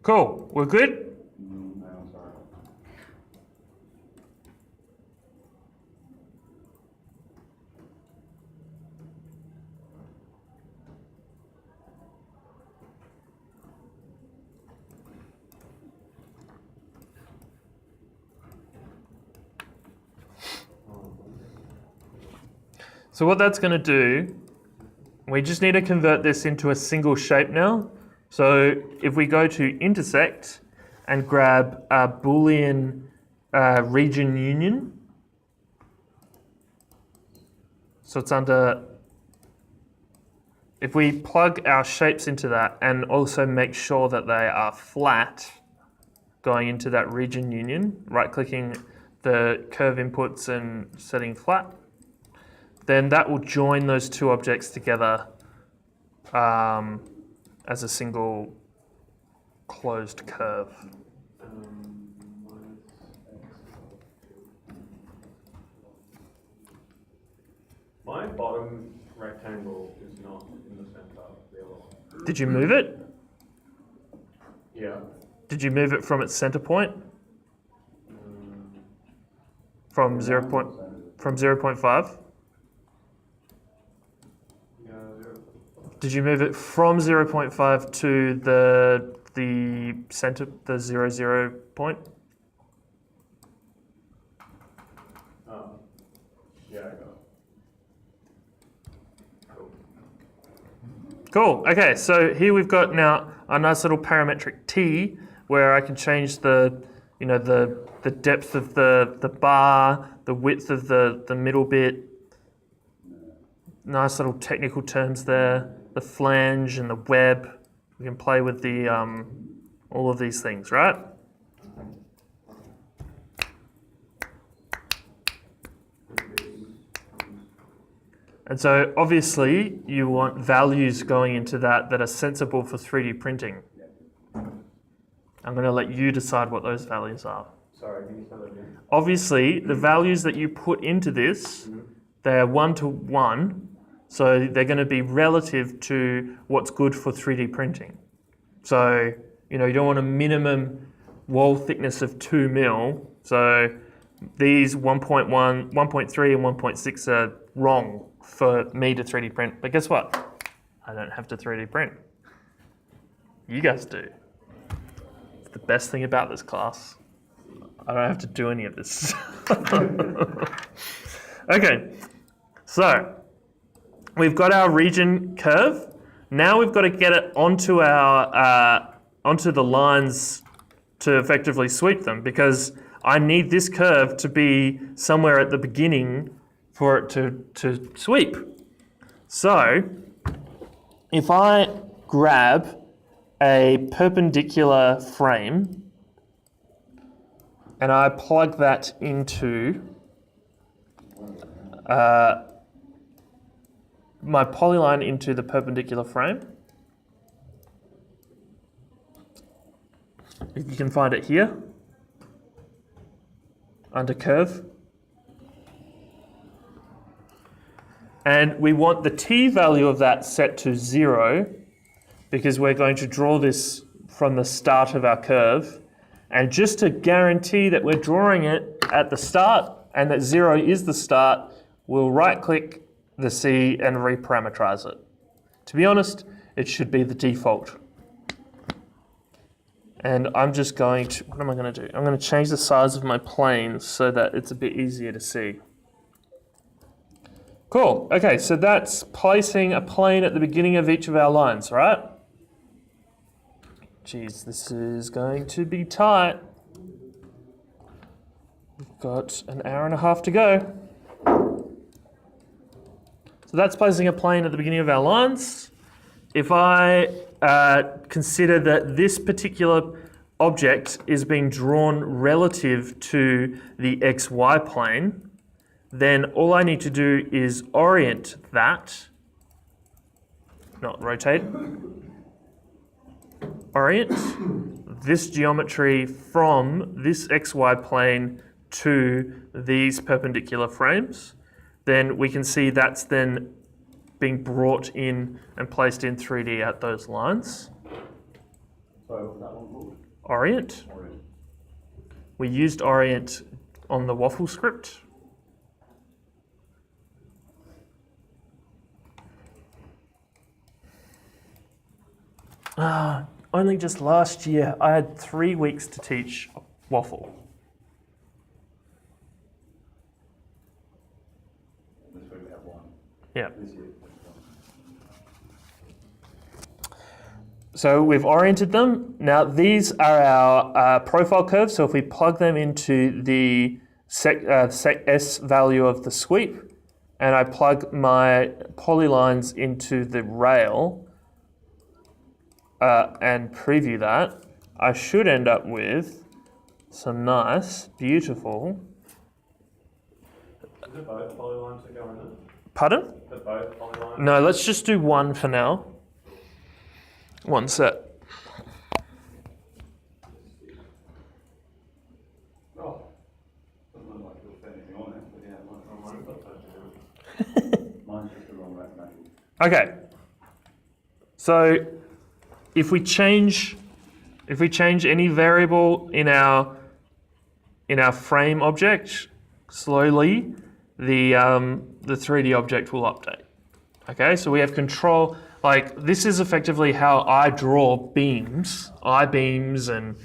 Cool. We're good?
No, sorry.
So what that's going to do, we just need to convert this into a single shape now. So if we go to intersect and grab a Boolean region union, so it's under, if we plug our shapes into that and also make sure that they are flat going into that region union, right-clicking the curve inputs and setting flat, then that will join those two objects together as a single closed curve.
My bottom rectangle is not in the center of the other one.
Did you move it?
Yeah.
Did you move it from its center point? From 0.5?
Yeah,
Did you move it from 0.5 to the center, the 0, 0 point?
oh. Yeah, I got it. Cool.
Cool. Okay, so here we've got now a nice little parametric T where I can change the depth of the bar, the width of the middle bit. Nice little technical terms there. The flange and the web. We can play with the all of these things, right? And so obviously you want values going into that are sensible for 3D printing. I'm going to let you decide what those values are.
Sorry, can you spell it again?
Obviously, the values that you put into this, they're 1 to 1, so they're going to be relative to what's good for 3D printing. So, you don't want a minimum wall thickness of 2 mil. So these 1.1, 1.3 and 1.6 are wrong for me to 3D print. But guess what? I don't have to 3D print. You guys do. It's the best thing about this class. I don't have to do any of this. Okay, so we've got our region curve. Now we've got to get it onto onto the lines to effectively sweep them, because I need this curve to be somewhere at the beginning for it to sweep. So if I grab a perpendicular frame and I plug that into my polyline into the perpendicular frame. You can find it here. under curve. And we want the t value of that set to 0 because we're going to draw this from the start of our curve. And just to guarantee that we're drawing it at the start and that 0 is the start, we'll right-click the C and reparameterize it. To be honest, it should be the default. And I'm just going to, what am I going to do? I'm going to change the size of my plane so that it's a bit easier to see. Cool. Okay, so that's placing a plane at the beginning of each of our lines, right? Geez, this is going to be tight. We've got an hour and a half to go. So that's placing a plane at the beginning of our lines. If I consider that this particular object is being drawn relative to the xy plane, then all I need to do is orient that, not rotate, orient this geometry from this xy plane to these perpendicular frames. Then we can see that's then being brought in and placed in 3D at those lines.
Sorry, what was that one called?
Orient.
Orient.
We used orient on the waffle script. Only just last year, I had 3 weeks to teach waffle.
This week we have one.
Yeah.
This year.
So we've oriented them. Now these are our profile curves. So if we plug them into the sec S value of the sweep, and I plug my polylines into the rail, and preview that, I should end up with some nice, beautiful.
Is it both polylines that go in it?
Pardon?
Is it both polylines?
No, let's just do one for now. One set.
Oh, doesn't look like you'll fit anything on it, but yeah, mine's got to. Mine's just the wrong mathematics.
Okay. So if we change any variable in our frame object, slowly the 3D object will update. Okay, so we have control. Like this is effectively how I draw beams, I-beams and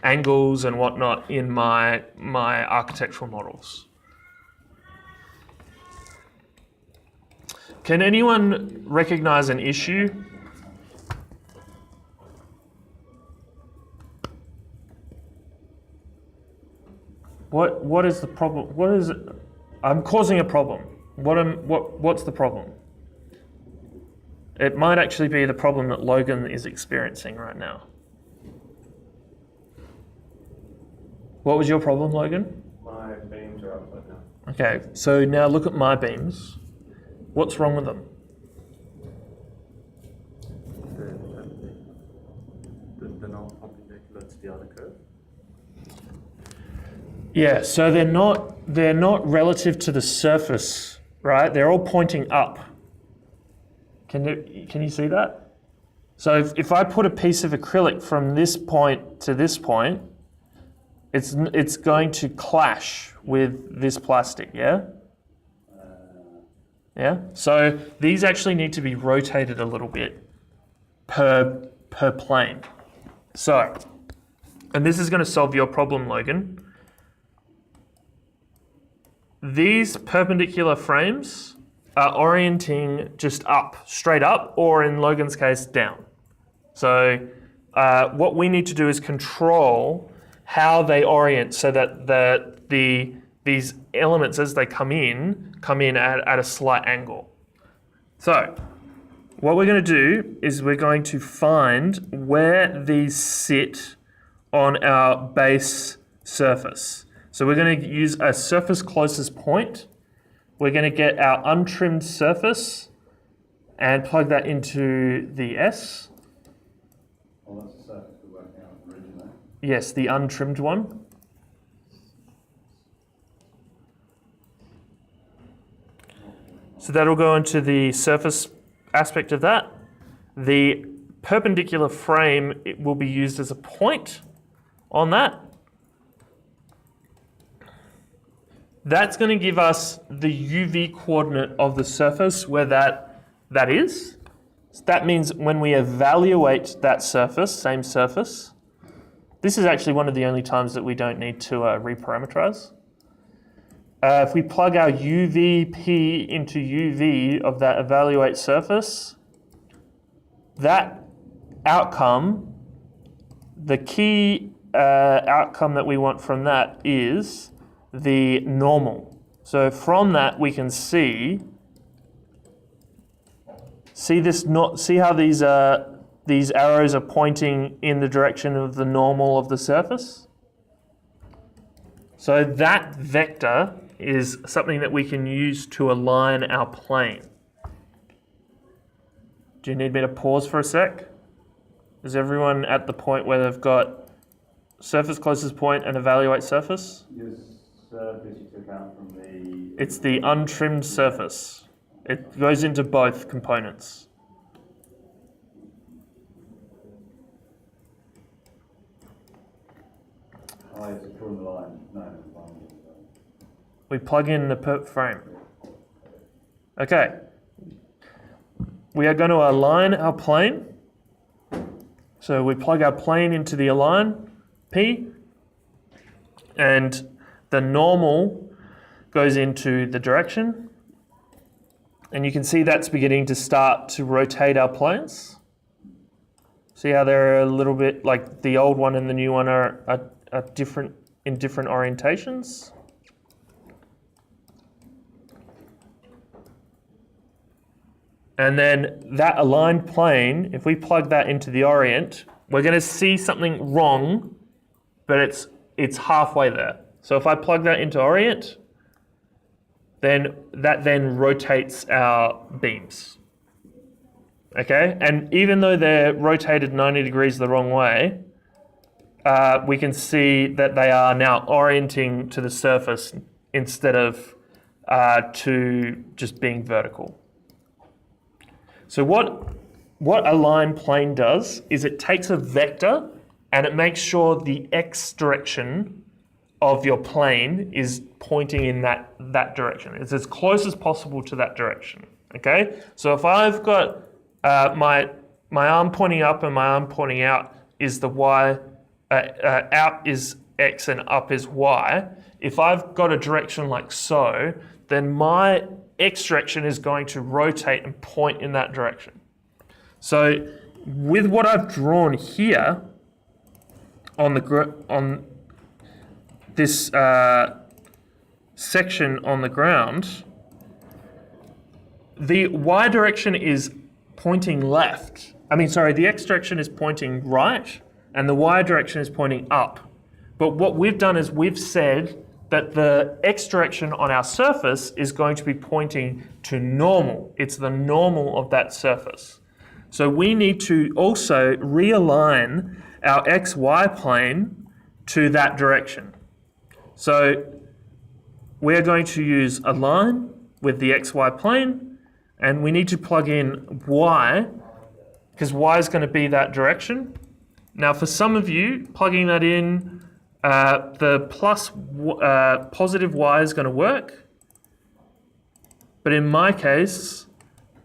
angles and whatnot in my architectural models. Can anyone recognize an issue? What is the problem? What is it? I'm causing a problem. What's the problem? It might actually be the problem that Logan is experiencing right now. What was your problem, Logan?
My beams are upside down.
Okay, so now look at my beams. What's wrong with them?
They're not perpendicular to the other curve.
Yeah, so they're not relative to the surface, right? They're all pointing up. Can you see that? So if I put a piece of acrylic from this point to this point, it's going to clash with this plastic, yeah? Yeah? So these actually need to be rotated a little bit per plane. So, and this is going to solve your problem, Logan. These perpendicular frames are orienting just up, straight up, or in Logan's case, down. So what we need to do is control how they orient so that these elements, as they come in at a slight angle. So what we're going to do is we're going to find where these sit on our base surface. So we're going to use a surface closest point. We're going to get our untrimmed surface and plug that into the S.
Well, that's the surface we're working out originally.
Yes, the untrimmed one. So that'll go into the surface aspect of that. The perpendicular frame, it will be used as a point on that. That's going to give us the UV coordinate of the surface where that is. So that means when we evaluate that surface, same surface, this is actually one of the only times that we don't need to reparameterize. If we plug our UVP into UV of that evaluate surface, that outcome, the key outcome that we want from that is the normal. So from that we can see how these arrows are pointing in the direction of the normal of the surface. So that vector is something that we can use to align our plane. Do you need me to pause for a sec? Is everyone at the point where they've got surface closest point and evaluate surface?
Yes. Surface you took out from the...
It's the untrimmed surface. It goes into both components.
Oh, it's drawing the line. No.
We plug in the perp frame. Okay. We are going to align our plane. So we plug our plane into the align P, and the normal goes into the direction. And you can see that's beginning to start to rotate our planes. See how they're a little bit like the old one and the new one are different in different orientations. And then that aligned plane, if we plug that into the orient, we're going to see something wrong, but it's halfway there. So if I plug that into orient, then that then rotates our beams. Okay, and even though they're rotated 90 degrees the wrong way, we can see that they are now orienting to the surface instead of to just being vertical. So what a line plane does is it takes a vector and it makes sure the x direction of your plane is pointing in that direction. It's as close as possible to that direction. Okay, so if I've got my arm pointing up and my arm pointing out is the y, out is x and up is y. If I've got a direction like so, then my x direction is going to rotate and point in that direction. So with what I've drawn here on this section on the ground, the y direction is pointing left. The x direction is pointing right and the y direction is pointing up. But what we've done is we've said that the x direction on our surface is going to be pointing to normal. It's the normal of that surface. So we need to also realign our xy plane to that direction. So we're going to use align with the xy plane, and we need to plug in y, because y is going to be that direction. Now for some of you, plugging that in, the positive y is going to work. But in my case,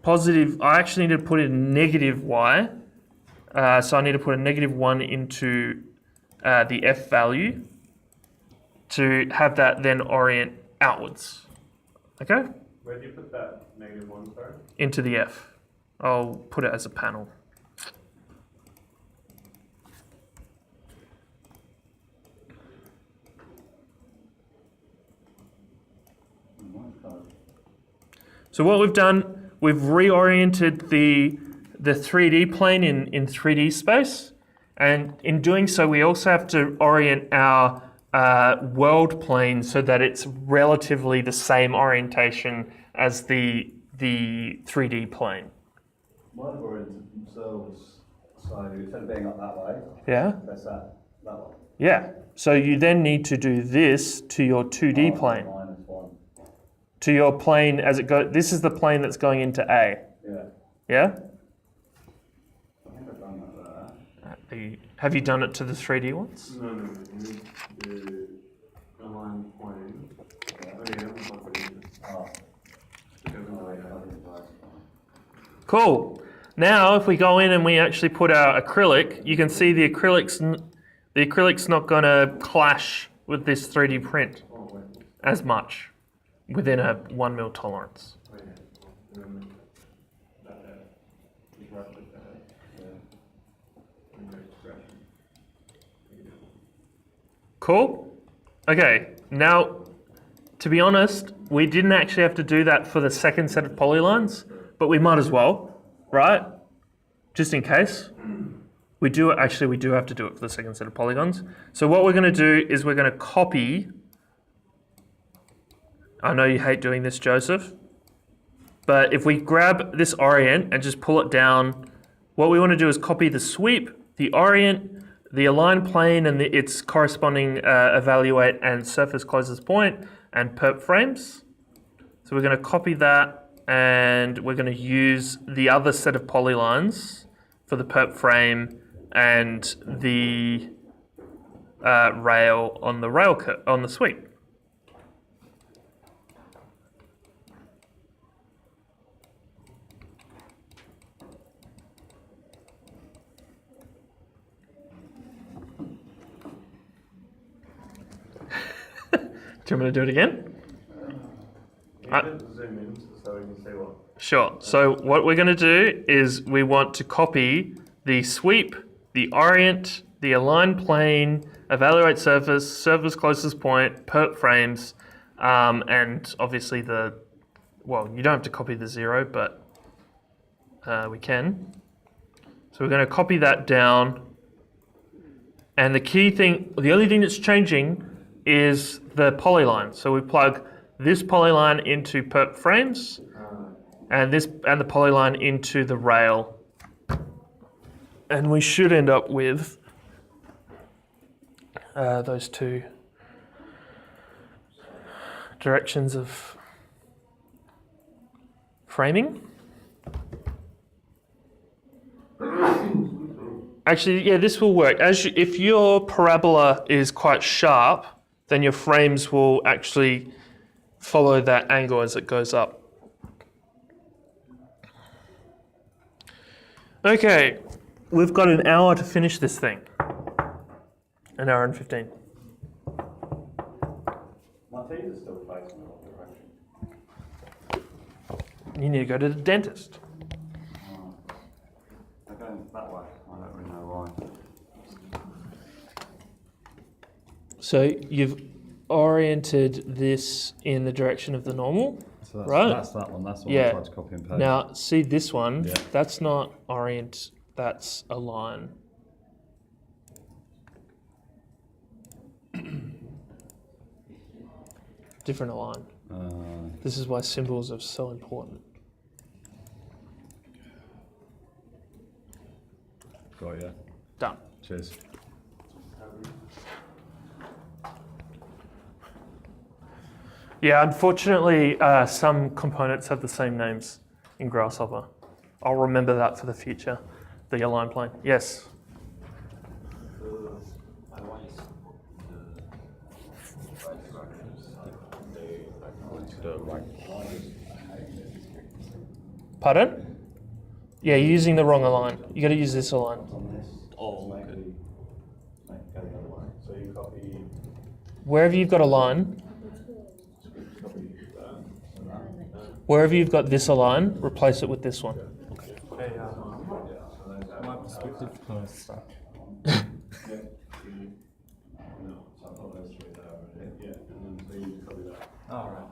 positive, I actually need to put in negative y. So I need to put a -1 into the f value to have that then orient outwards. Okay?
Where do you put that -1, sorry?
Into the f. I'll put it as a panel. So what we've done, we've reoriented the 3D plane in 3D space, and in doing so we also have to orient our world plane so that it's relatively the same orientation as the 3D plane.
Might have oriented themselves, so instead of being up that way,
Yeah?
that's that way.
Yeah. So you then need to do this to your 2D plane.
-1.
to your plane as it goes. This is the plane that's going into A.
Yeah.
Yeah?
I think I've done that there.
Have you done it to the 3D ones?
No, you need to align plane.
Yeah.
Oh yeah, I'm not putting it.
Oh,
Because of the way
I
I
didn't do it.
Cool. Now, if we go in and we actually put our acrylic, you can see the acrylic's not going to clash with this 3D print
Oh, wait.
as much within a 1 mil tolerance.
Oh yeah. That just right with that.
Yeah.
And your expression. Yeah.
Cool. Okay. Now, to be honest, we didn't actually have to do that for the second set of polylines, but we might as well, right? Just in case. We do have to do it for the second set of polygons. So what we're going to do is we're going to copy. I know you hate doing this, Joseph, but if we grab this orient and just pull it down, what we want to do is copy the sweep, the orient, the align plane, and its corresponding evaluate and surface closest point and perp frames. So we're going to copy that, and we're going to use the other set of polylines for the perp frame and the rail on the sweep. Do you want me to do it again?
You can zoom in so we can see what.
Sure. So what we're going to do is we want to copy the sweep, the orient, the align plane, evaluate surface, surface closest point, perp frames, and obviously you don't have to copy the 0, but we can. So we're going to copy that down. And the only thing that's changing is the polyline. So we plug this polyline into perp frames, and the polyline into the rail. And we should end up with those two directions of framing. Actually, yeah, this will work. If your parabola is quite sharp, then your frames will actually follow that angle as it goes up. Okay, we've got an hour to finish this thing. An hour and 15.
My teeth are still facing the wrong direction.
You need to go to the dentist.
Oh. They're going that way. I don't really know why.
So you've oriented this in the direction of the normal.
So that's,
Right.
that's that one. That's the one
Yeah.
I tried to copy and paste.
Now, see this one?
Yeah.
That's not orient, that's align. Different align. This is why symbols are so important.
Got ya.
Done.
Cheers.
Yeah, unfortunately, some components have the same names in Grasshopper. I'll remember that for the future. The align plane. Yes. Pardon? Yeah, you're using the wrong align. You got to use this align.
On this.
Oh,
Make
okay.
the go the other way.
So you copy
Wherever you've got a line, wherever you've got this align, replace it with this one.
My perspective kind of stuck.
no, so I've got those three there already. Yeah, and then so you copy that.
All right.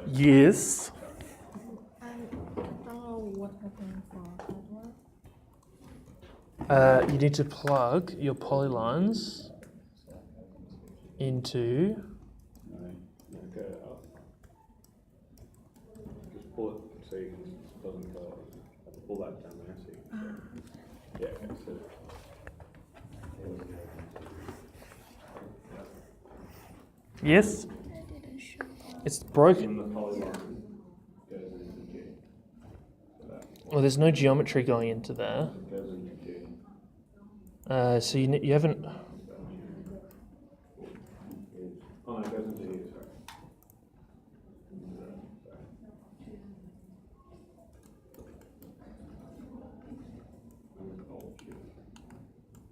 Yes.
I don't know what happened for that one.
You need to plug your polylines into.
Go up. Just pull it so you can just doesn't go. Have to pull that down there so you can. Yeah, okay, so.
Yes?
I didn't show.
It's broken.
And the polygon goes into G. So that
Well, there's no geometry going into there.
goes into G.
So you haven't...
Oh, no, it goes into E, sorry.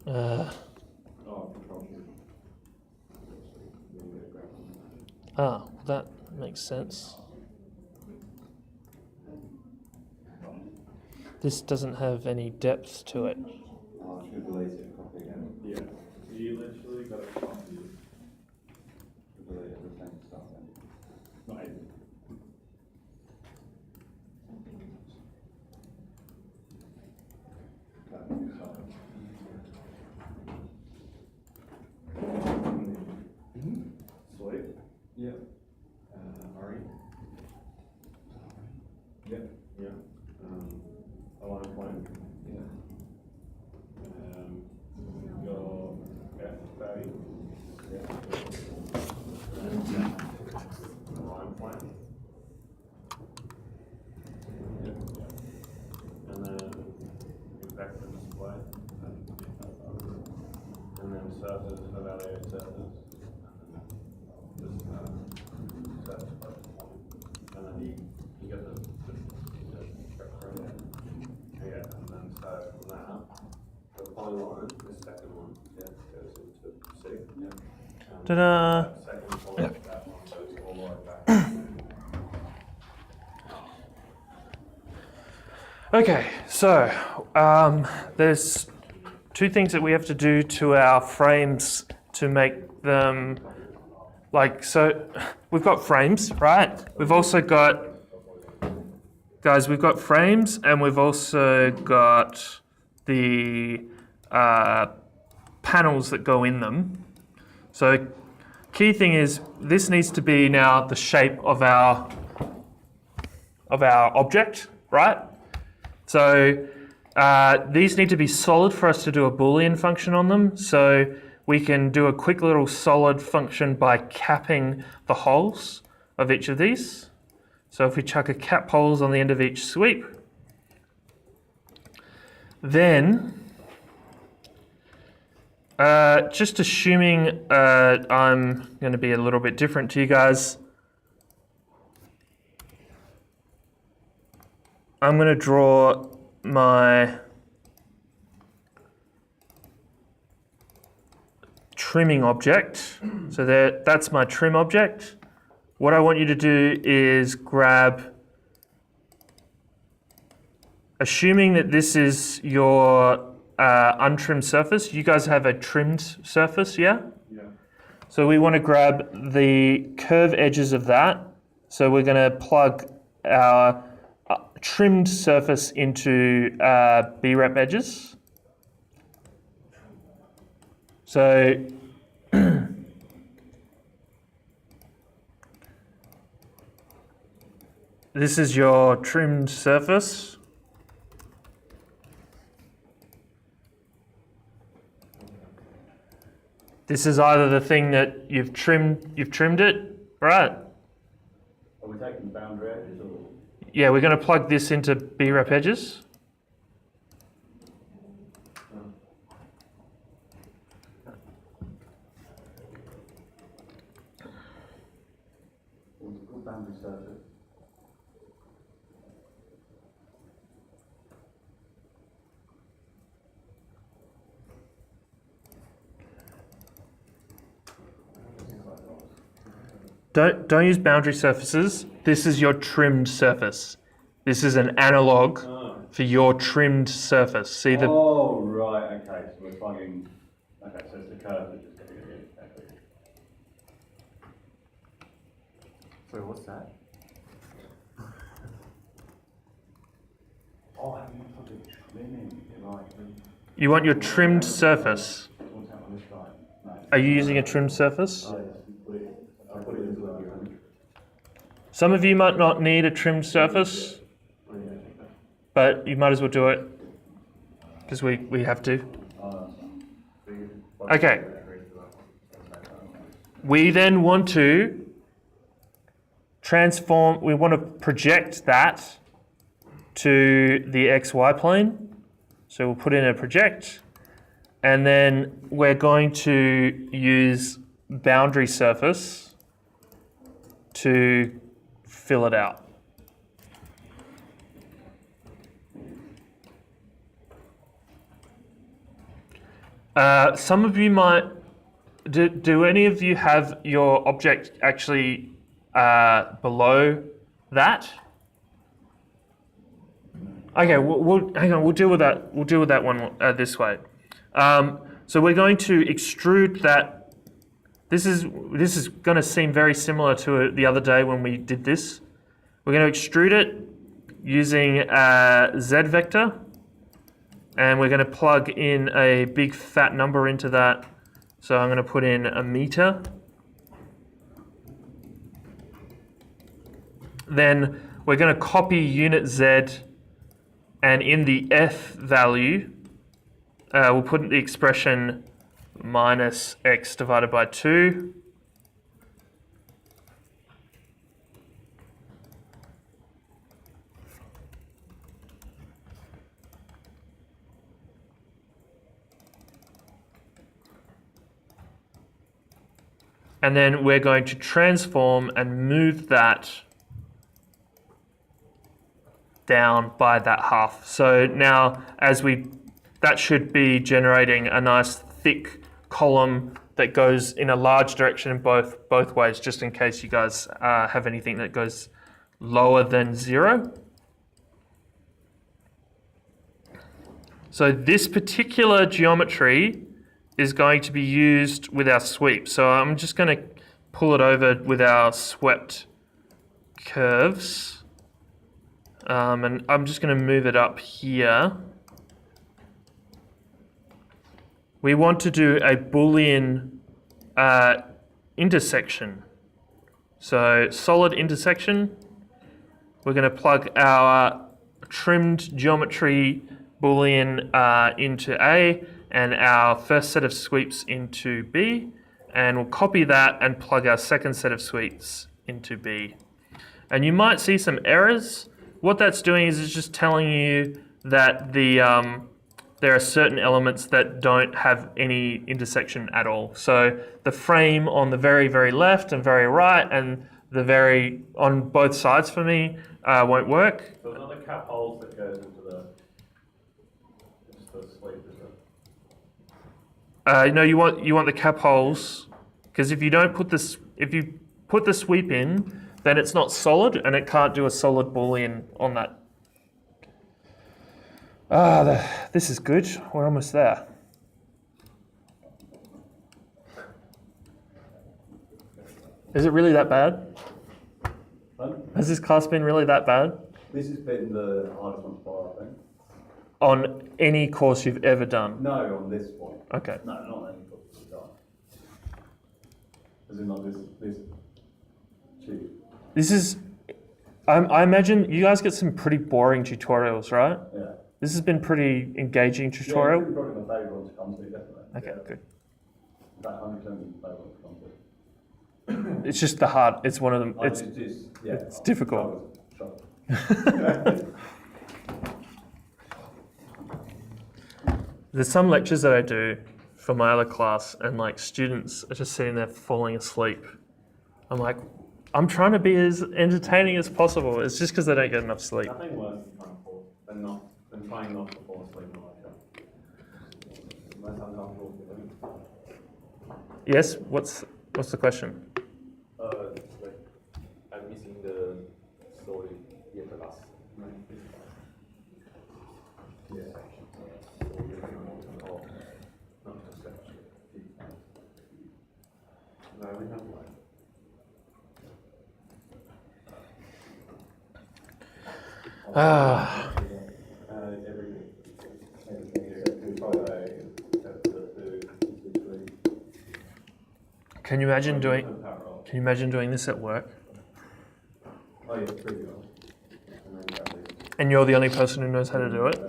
Uh,
Oh, control shift.
that makes sense. This doesn't have any depth to it.
Oh, I should delete it and copy again.
Yeah. You literally got to copy it.
Delete everything, start then.
Not even. Sweet.
Yeah.
Ari. Yeah. Yeah. Align plane.
Yeah.
Your F value.
Yeah.
Align plane.
Yeah.
And then vector display. And then surface, evaluate surface. Just surface focus point. And then you get the structure in there. Yeah, and then so from that, the polyline, the second one, yeah, goes into C.
Yeah.
Ta-da!
That second polyline, that one goes all the way back.
Okay, so there's two things that we have to do to our frames to make them so we've got frames, right? We've also got, guys, we've got frames and we've also got the panels that go in them. So key thing is this needs to be now the shape of our object, right? So these need to be solid for us to do a Boolean function on them. So we can do a quick little solid function by capping the holes of each of these. So if we chuck a cap holes on the end of each sweep, then just assuming I'm going to be a little bit different to you guys, I'm going to draw my trimming object. So that's my trim object. What I want you to do is grab, assuming that this is your untrimmed surface, you guys have a trimmed surface, yeah?
Yeah.
So we want to grab the curve edges of that. So we're going to plug our trimmed surface into BREP edges. So this is your trimmed surface. This is either the thing that you've trimmed it, right?
Are we taking boundary edges or?
Yeah, we're going to plug this into BREP edges.
Good boundary surface.
Don't use boundary surfaces. This is your trimmed surface. This is an analog for your trimmed surface. See the
Oh, right, okay, so we're plugging, okay, so it's the curve that just getting it in.
So what's that?
Oh, have you put it trimming, like,
you want your trimmed surface.
what's that on this side? No.
Are you using a trimmed surface?
I put it into a
Some of you might not need a trimmed surface, but you might as well do it because we have to. Okay. We then want to transform, we want to project that to the XY plane. So we'll put in a project, and then we're going to use boundary surface to fill it out. Some of you might, do any of you have your object actually below that? Okay, hang on. We'll deal with that. We'll deal with that one this way. So we're going to extrude that. This is going to seem very similar to the other day when we did this. We're going to extrude it using a Z vector, and we're going to plug in a big fat number into that. So I'm going to put in a meter. Then we're going to copy unit Z, and in the F value, we'll put in the expression minus x divided by 2. And then we're going to transform and move that down by that half. So now that should be generating a nice thick column that goes in a large direction in both ways, just in case you guys have anything that goes lower than 0. So this particular geometry is going to be used with our sweep. So I'm just going to pull it over with our swept curves. And I'm just going to move it up here. We want to do a Boolean intersection. So solid intersection. We're going to plug our trimmed geometry Boolean into A, and our first set of sweeps into B, and we'll copy that and plug our second set of sweeps into B. And you might see some errors. What that's doing is it's just telling you that there are certain elements that don't have any intersection at all. So the frame on the very, very left and very right, and on both sides for me won't work.
So it's not the cap holes that goes into just the sleeve, is it?
No, you want the cap holes, because if you put the sweep in, then it's not solid and it can't do a solid Boolean on that. This is good. We're almost there. Is it really that bad? Has this class been really that bad?
This has been the hardest one for, I think.
On any course you've ever done?
No, on this point.
Okay.
No, not on any course we've done. As in, like this tube.
This is, I imagine you guys get some pretty boring tutorials, right?
Yeah.
This has been pretty engaging tutorial.
Yeah, probably my favourite one to come to, definitely.
Okay,
yeah.
good.
About 100% my favourite one to come to.
It's just the hard. It's one of them. It's difficult. There's some lectures that I do for my other class, and like students are just sitting there falling asleep. I'm like, I'm trying to be as entertaining as possible. It's just because they don't get enough sleep.
Nothing worse than trying not to fall asleep in a lecture. Most uncomfortable feeling.
Yes. What's the question?
Like, I'm missing the story in the last.
Yeah. No, we have one.
Can you imagine doing this at work?
Oh yeah, pretty well.
And you're the only person who knows how to do it?
Who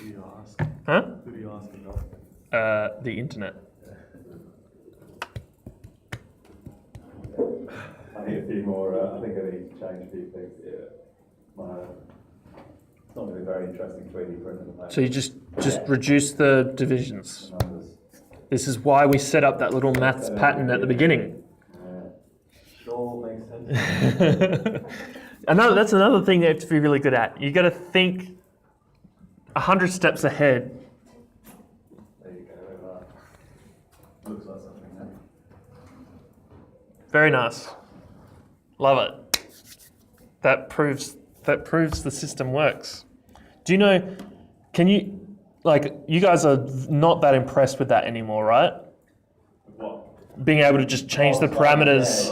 do you ask?
Huh?
Who do you ask about?
the internet.
I need a few more, I think I need to change a few things. Yeah. It's not going to be very interesting 3D print at the moment.
So you just reduce the divisions.
The numbers.
This is why we set up that little maths pattern at the beginning.
Yeah. Sure, makes sense.
That's another thing you have to be really good at. You got to think 100 steps ahead.
There you go. Looks like something there.
Very nice. Love it. That proves the system works. Do you know, you guys are not that impressed with that anymore, right?
What?
Being able to just change the parameters.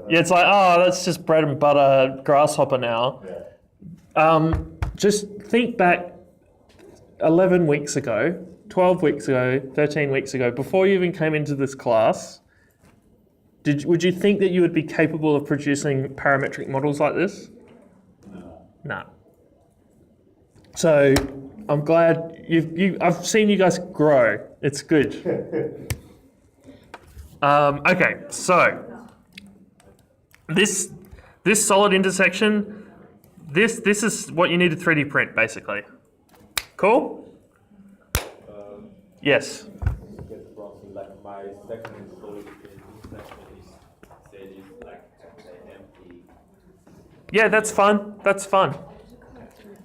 Yeah, it's like, that's just bread and butter grasshopper now.
Yeah.
Just think back 11 weeks ago, 12 weeks ago, 13 weeks ago, before you even came into this class, would you think that you would be capable of producing parametric models like this? No. So I'm glad I've seen you guys grow. It's good. Okay, so this solid intersection, this is what you need to 3D print basically. Cool? Yes.
Get wrong. So like my second solid intersection is said is like empty.
Yeah, that's fun. That's fun.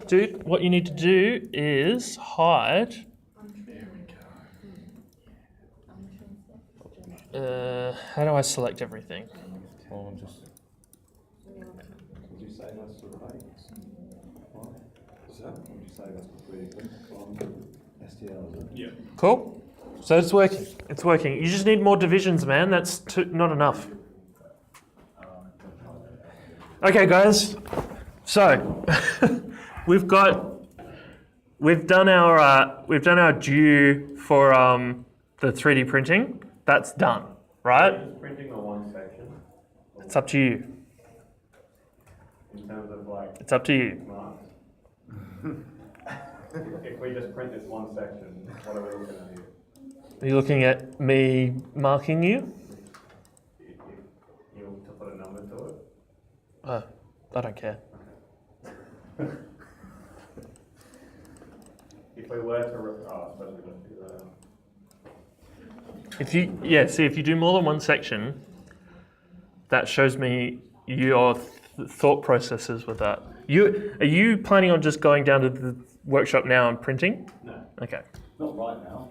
Dude, what you need to do is hide. How do I select everything?
Or just
Would you say that's sort of like, what? What's that? Would you say that's really good on STL, is it?
Yeah.
Cool. So it's working. It's working. You just need more divisions, man. That's not enough. Okay, guys. So we've done our due for the 3D printing. That's done, right?
Just printing on one section.
It's up to you.
In terms of like
It's up to you.
marks. If we just print this one section, what are we looking at here?
Are you looking at me marking you?
If you want to put a number to it.
I don't care.
If we were to, I suppose we don't do that.
If you do more than one section, that shows me your thought processes with that. Are you planning on just going down to the workshop now and printing?
No.
Okay.
Not right now,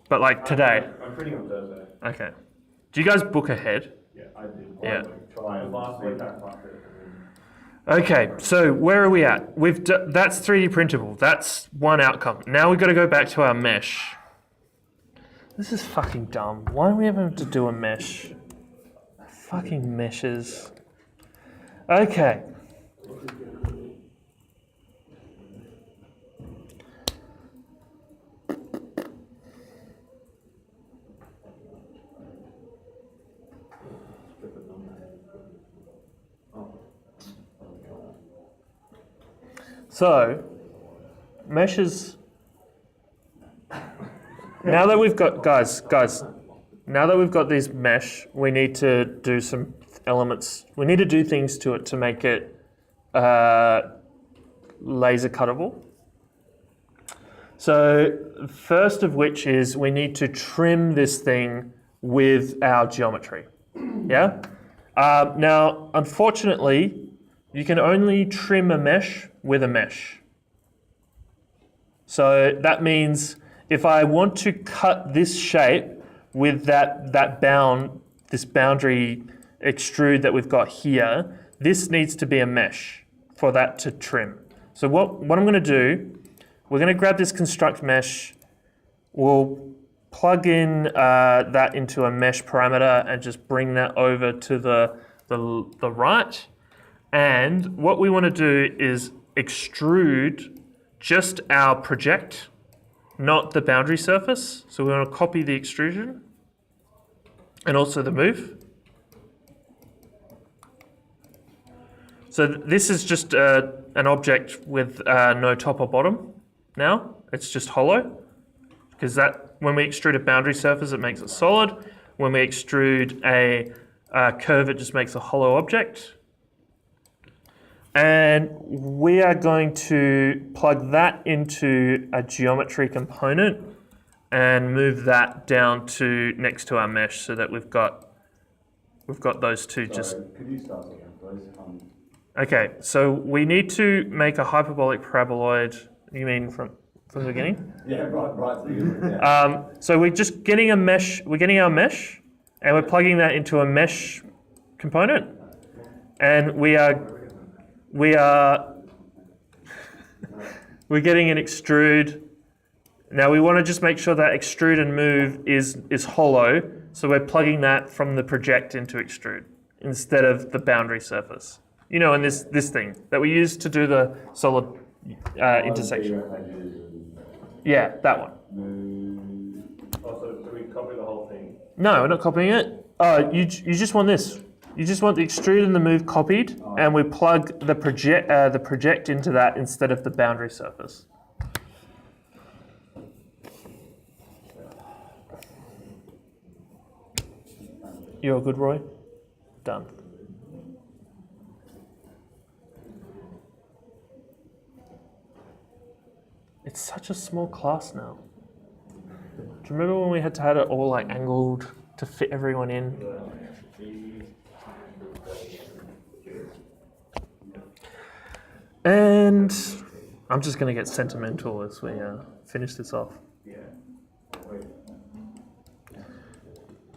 But like today.
I'm printing on Thursday.
Okay. Do you guys book ahead?
Yeah, I did.
Yeah.
Try and last week I fucked it.
Okay, so where are we at? That's 3D printable. That's one outcome. Now we've got to go back to our mesh. This is fucking dumb. Why do we have to do a mesh? Fucking meshes. Okay. So, meshes. Now that we've got, guys, now that we've got these mesh, we need to do some elements. We need to do things to it to make it laser cuttable. So, first of which is we need to trim this thing with our geometry. Yeah? Now, unfortunately, you can only trim a mesh with a mesh. So that means if I want to cut this shape with this boundary extrude that we've got here, this needs to be a mesh for that to trim. So what I'm going to do, we're going to grab this construct mesh, we'll plug in that into a mesh parameter and just bring that over to the right. And what we want to do is extrude just our project, not the boundary surface. So we want to copy the extrusion and also the move. So this is just an object with no top or bottom now. It's just hollow because when we extrude a boundary surface, it makes it solid. When we extrude a curve, it just makes a hollow object. And we are going to plug that into a geometry component and move that down to next to our mesh so that we've got those two just.
Sorry, could you start again, please?
Okay, so we need to make a hyperbolic paraboloid. You mean from the beginning?
Yeah, right to the beginning. Yeah.
So we're just getting a mesh. We're getting our mesh, and we're plugging that into a mesh component, and we're getting an extrude. Now we want to just make sure that extrude and move is hollow, so we're plugging that from the project into extrude instead of the boundary surface. You know, and this thing that we use to do the solid intersection. Yeah, that one.
Also, do we copy the whole thing?
No, we're not copying it. You just want this. You just want the extrude and the move copied, and we plug the project into that instead of the boundary surface. You're good, Roy? Done. It's such a small class now. Do you remember when we had to have it all like angled to fit everyone in? And I'm just going to get sentimental as we finish this off.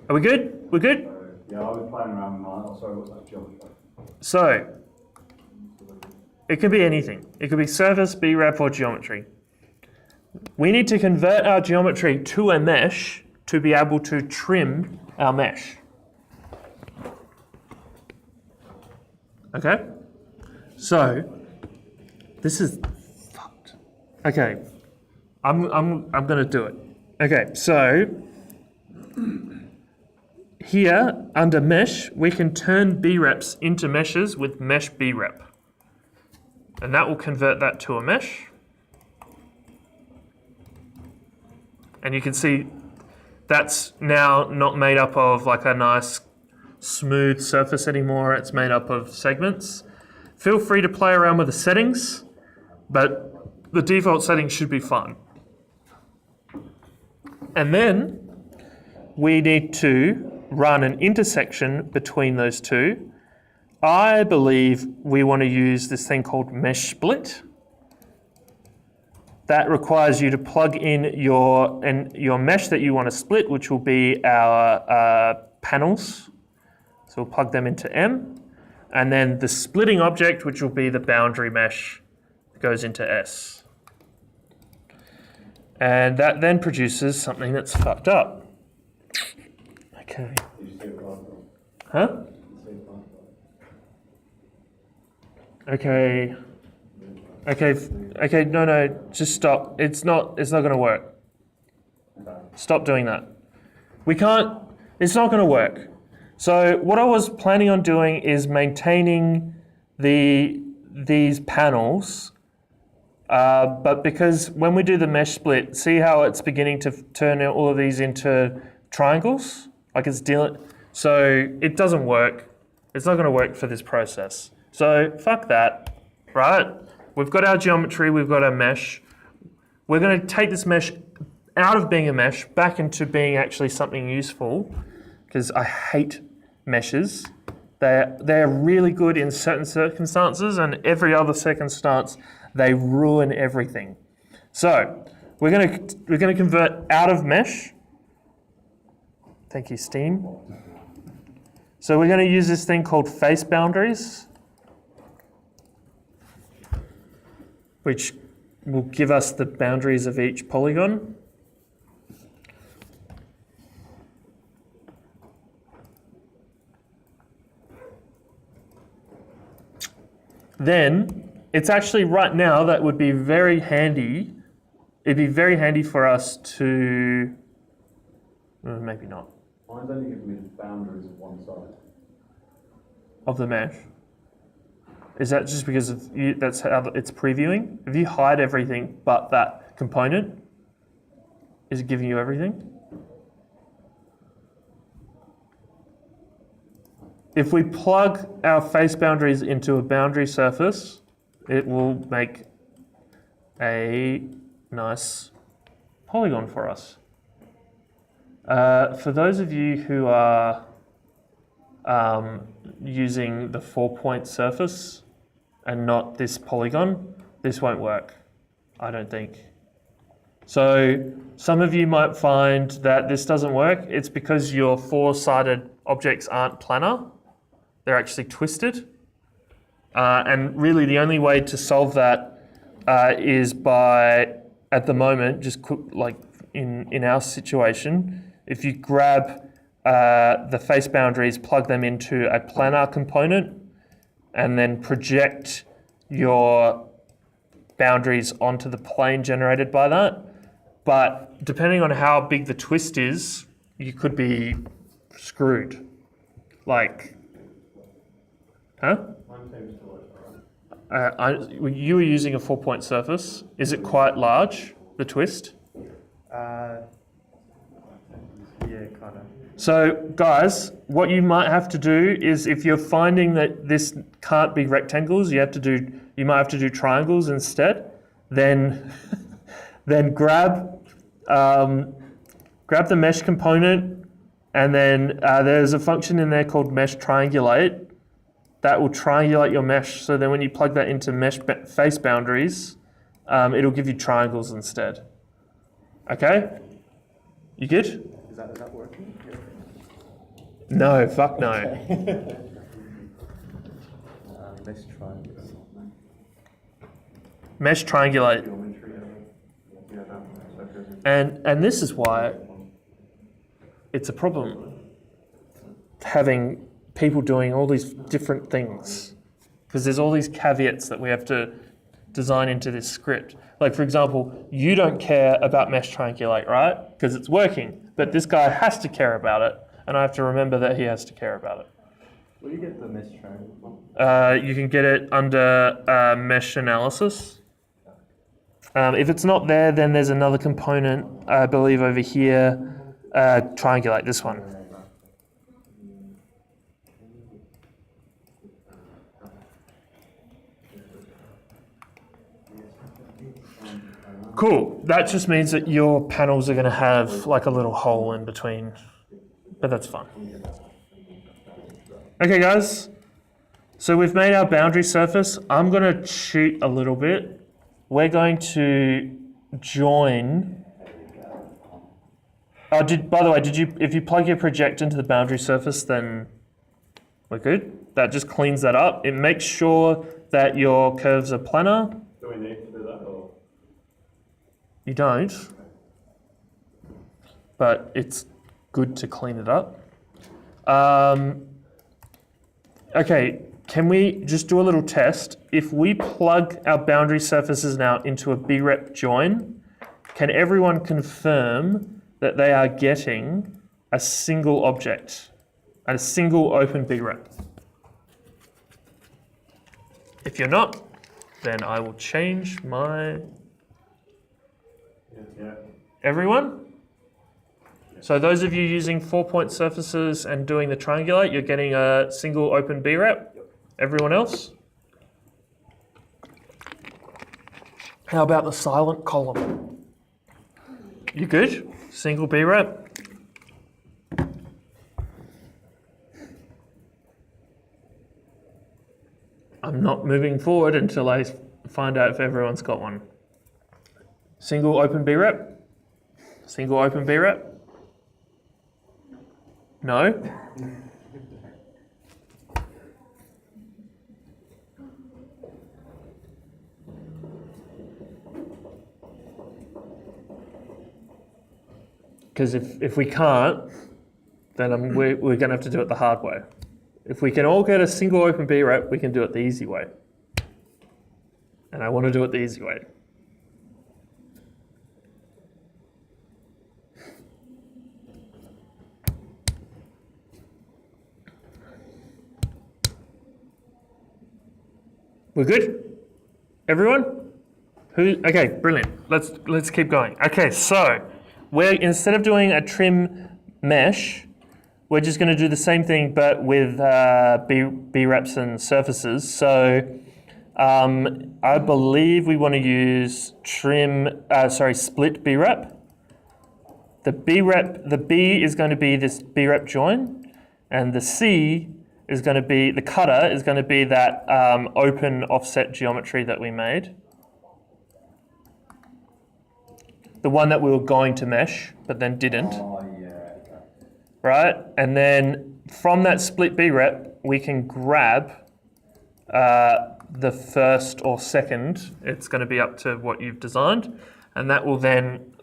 Are we good? We're good?
Yeah, I was playing around with mine. Oh, sorry, what's that geometry?
So, it could be anything. It could be surface, B-rep, or geometry. We need to convert our geometry to a mesh to be able to trim our mesh. Okay? So, this is fucked. Okay, I'm going to do it. Okay, so here under mesh, we can turn B-reps into meshes with mesh B-rep. And that will convert that to a mesh. And you can see that's now not made up of like a nice smooth surface anymore. It's made up of segments. Feel free to play around with the settings, but the default settings should be fine. And then we need to run an intersection between those two. I believe we want to use this thing called mesh split. That requires you to plug in your mesh that you want to split, which will be our panels. So we'll plug them into M. And then the splitting object, which will be the boundary mesh, goes into S. And that then produces something that's fucked up. Okay. Huh? Okay. Okay, no, just stop. It's not going to work. Stop doing that. It's not going to work. So what I was planning on doing is maintaining these panels, but because when we do the mesh split, see how it's beginning to turn all of these into triangles? Like it's dealing, so it doesn't work. It's not going to work for this process. So fuck that, right? We've got our geometry, we've got our mesh. We're going to take this mesh out of being a mesh back into being actually something useful, because I hate meshes. They're really good in certain circumstances, and every other circumstance they ruin everything. So we're going to convert out of mesh. Thank you, Steam. So we're going to use this thing called face boundaries, which will give us the boundaries of each polygon. Then, it's actually right now that would be very handy. It'd be very handy for us to, maybe not.
Mine's only giving me the boundaries of one side.
Of the mesh. Is that just because of that's how it's previewing? If you hide everything but that component, Is it giving you everything? If we plug our face boundaries into a boundary surface, it will make a nice polygon for us. For those of you who are using the 4-point surface and not this polygon, this won't work, I don't think. So some of you might find that this doesn't work. It's because your 4-sided objects aren't planar. They're actually twisted. And really the only way to solve that is by, at the moment, just like in our situation, if you grab the face boundaries, plug them into a planar component, and then project your boundaries onto the plane generated by that. But depending on how big the twist is, you could be screwed. Like, huh? You were using a 4-point surface. Is it quite large, the twist?
Yeah, kind of.
So guys, what you might have to do is, if you're finding that this can't be rectangles, you might have to do triangles instead. Then grab the mesh component, and then there's a function in there called mesh triangulate that will triangulate your mesh. So then when you plug that into mesh face boundaries, it'll give you triangles instead. Okay? You good?
Is that working?
No, fuck no.
Let's try this.
Mesh triangulate. And this is why it's a problem, having people doing all these different things, because there's all these caveats that we have to design into this script. Like, for example, you don't care about mesh triangulate, right? Because it's working, but this guy has to care about it, and I have to remember that he has to care about it.
Where do you get the mesh triangle?
You can get it under mesh analysis. If it's not there, then there's another component, I believe, over here. Triangulate, this one. Cool. That just means that your panels are going to have like a little hole in between, but that's fine. Okay, guys. So we've made our boundary surface. I'm going to cheat a little bit. We're going to join. Oh, by the way, if you plug your project into the boundary surface, then we're good. That just cleans that up. It makes sure that your curves are planar.
Do we need to do that, or?
You don't, but it's good to clean it up. Okay, can we just do a little test? If we plug our boundary surfaces now into a BREP join, can everyone confirm that they are getting a single object, a single open BREP? If you're not, then I will change my...
Yeah.
Everyone? So those of you using 4-point surfaces and doing the triangulate, you're getting a single open BREP. Everyone else? How about the silent column? You good? Single BREP? I'm not moving forward until I find out if everyone's got one. Single open BREP? Single open BREP? No? Because if we can't, then we're going to have to do it the hard way. If we can all get a single open BREP, we can do it the easy way. And I want to do it the easy way. We're good? Everyone? Okay, brilliant. Let's keep going. Okay, so we're instead of doing a trim mesh, we're just going to do the same thing but with B-reps and surfaces. So I believe we want to use split B-rep. The B is going to be this B-rep join, and the C is going to be, the cutter is going to be that open offset geometry that we made. The one that we were going to mesh, but then didn't.
Oh, yeah, okay.
Right? And then from that split B-rep, we can grab the first or second. It's going to be up to what you've designed. And that will then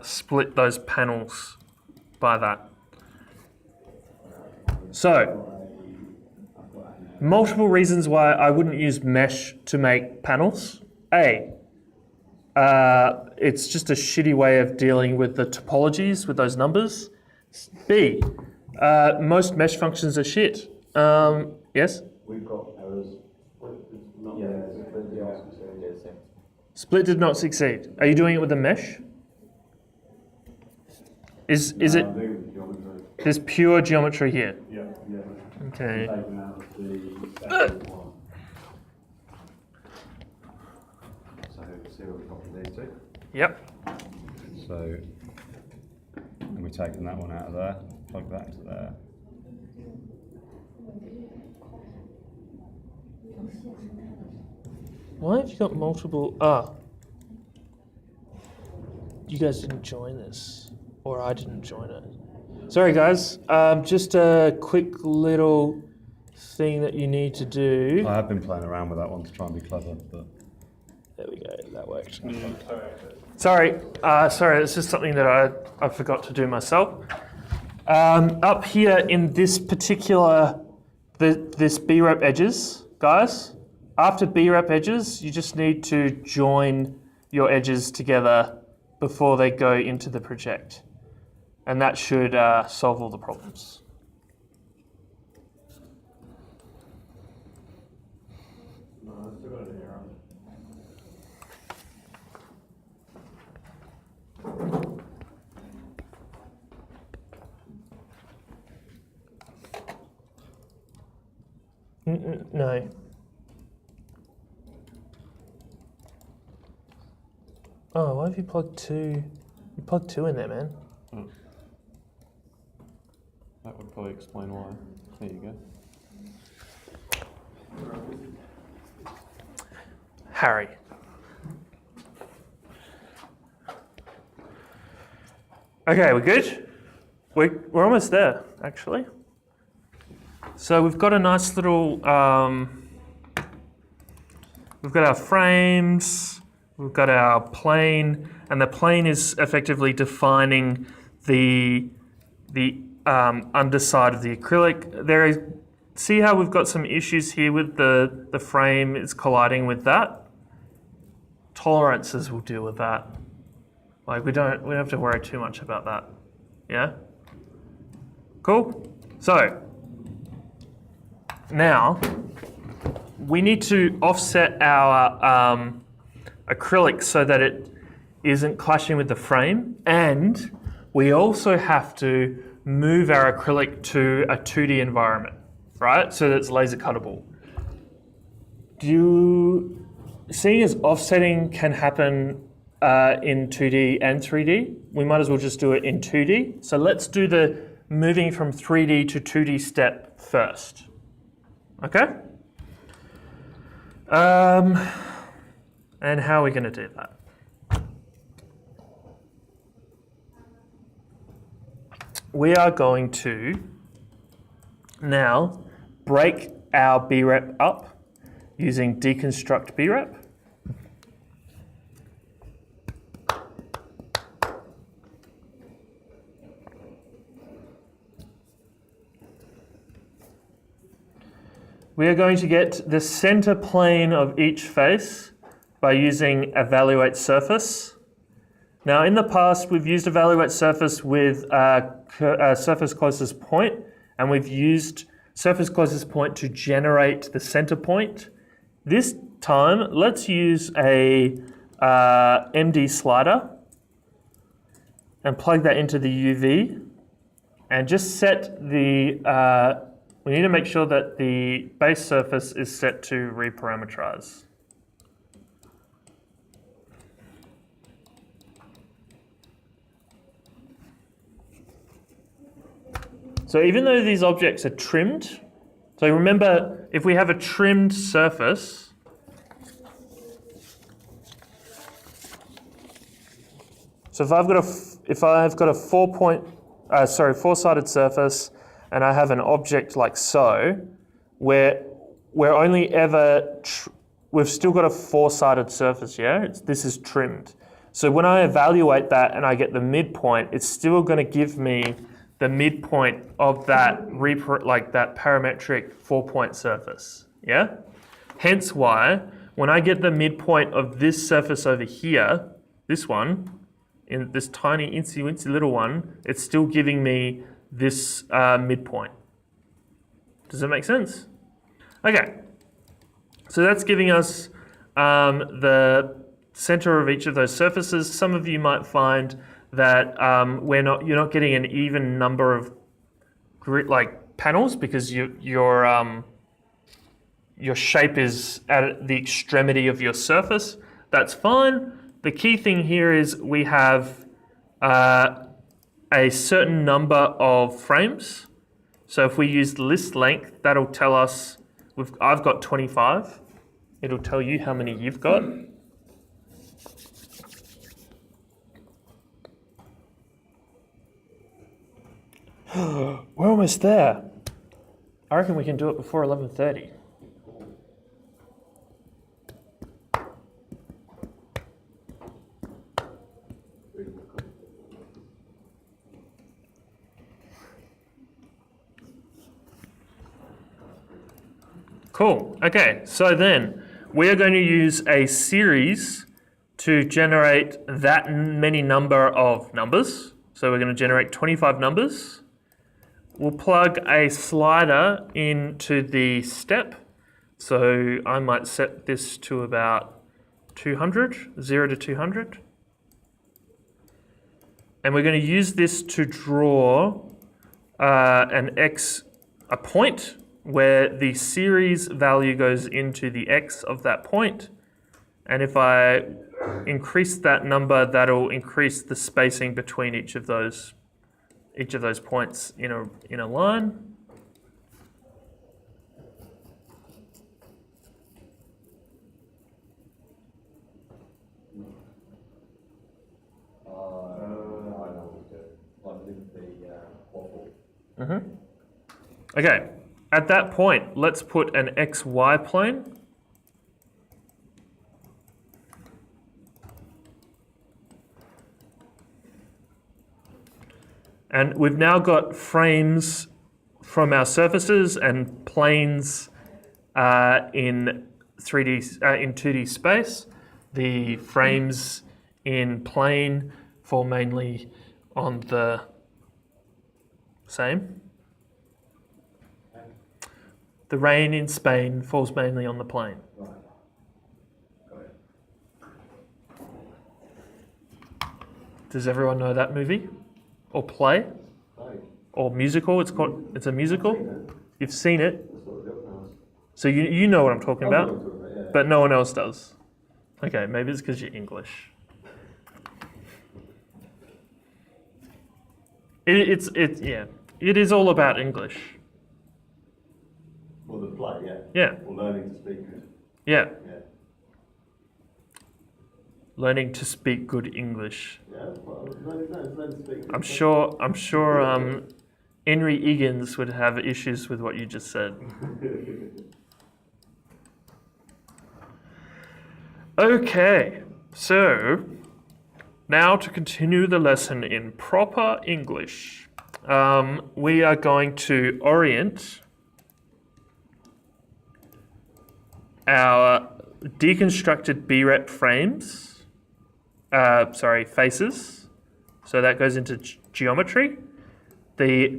split those panels by that. So, multiple reasons why I wouldn't use mesh to make panels. A, it's just a shitty way of dealing with the topologies with those numbers. B, most mesh functions are shit. Yes?
We've got errors.
Split did not succeed. Are you doing it with a mesh? Is it? There's pure geometry here.
Yeah.
Okay.
Taken out of the second one.
So see what we've got for these two.
Yep.
So, and we're taking that one out of there, plug that into there.
Why have you got multiple? You guys didn't join this, or I didn't join it. Sorry, guys. Just a quick little thing that you need to do.
I have been playing around with that one to try and be clever, but
There we go. That worked. Sorry. It's just something that I forgot to do myself. Up here in this particular this B-rep edges, guys. After B-rep edges, you just need to join your edges together before they go into the project. And that should solve all the problems.
No, I still got an error.
No. Oh, why have you plugged two? You plugged two in there, man.
That would probably explain why. There you go.
Harry. Okay, we're good? We're almost there, actually. So we've got a nice little, we've got our frames, we've got our plane, and the plane is effectively defining the underside of the acrylic. See how we've got some issues here with the frame is colliding with that? Tolerances will deal with that. Like we don't have to worry too much about that. Yeah? Cool? So, now, we need to offset our acrylic so that it isn't clashing with the frame, and we also have to move our acrylic to a 2D environment, right? So that it's laser cuttable. Seeing as offsetting can happen in 2D and 3D, we might as well just do it in 2D. So let's do the moving from 3D to 2D step first. Okay? And how are we going to do that? We are going to now break our B-rep up using deconstruct B-rep. We are going to get the center plane of each face by using evaluate surface. Now, in the past, we've used evaluate surface with surface closest point, and we've used surface closest point to generate the center point. This time, let's use a MD slider and plug that into the UV, and just set the, we need to make sure that the base surface is set to reparameterize. So even though these objects are trimmed, so remember, if we have a trimmed surface, so if I've got a four-sided surface, and I have an object like so, where we're only ever we've still got a four-sided surface. Yeah, this is trimmed. So when I evaluate that and I get the midpoint, it's still going to give me the midpoint of that that parametric 4-point surface. Yeah? Hence why when I get the midpoint of this surface over here, this one, in this tiny incy little one, it's still giving me this midpoint. Does that make sense? Okay. So that's giving us the center of each of those surfaces. Some of you might find that you're not getting an even number of panels because your shape is at the extremity of your surface. That's fine. The key thing here is we have a certain number of frames. So if we use list length, that'll tell us I've got 25. It'll tell you how many you've got. We're almost there. I reckon we can do it before 11:30. Cool. Okay, so then we are going to use a series to generate that many number of numbers. So we're going to generate 25 numbers. We'll plug a slider into the step. So I might set this to about 200, 0 to 200. And we're going to use this to draw a point where the series value goes into the x of that point. And if I increase that number, that'll increase the spacing between each of those points in a line. Okay, at that point, let's put an xy plane. And we've now got frames from our surfaces and planes in 2D space. The frames in plane fall mainly on the same. The rain in Spain falls mainly on the plane. Does everyone know that movie? Or play? Or musical? It's a musical? You've seen it. So you know what I'm talking about, but no one else does. Okay, maybe it's because you're English. It is all about English.
Well, the play, yeah.
Yeah.
Or learning to speak good.
Yeah.
Yeah.
Learning to speak good English.
Yeah, well, learn to speak good.
I'm sure Henry Higgins would have issues with what you just said. Okay, so now to continue the lesson in proper English, we are going to orient our deconstructed BREP frames, faces. So that goes into geometry. The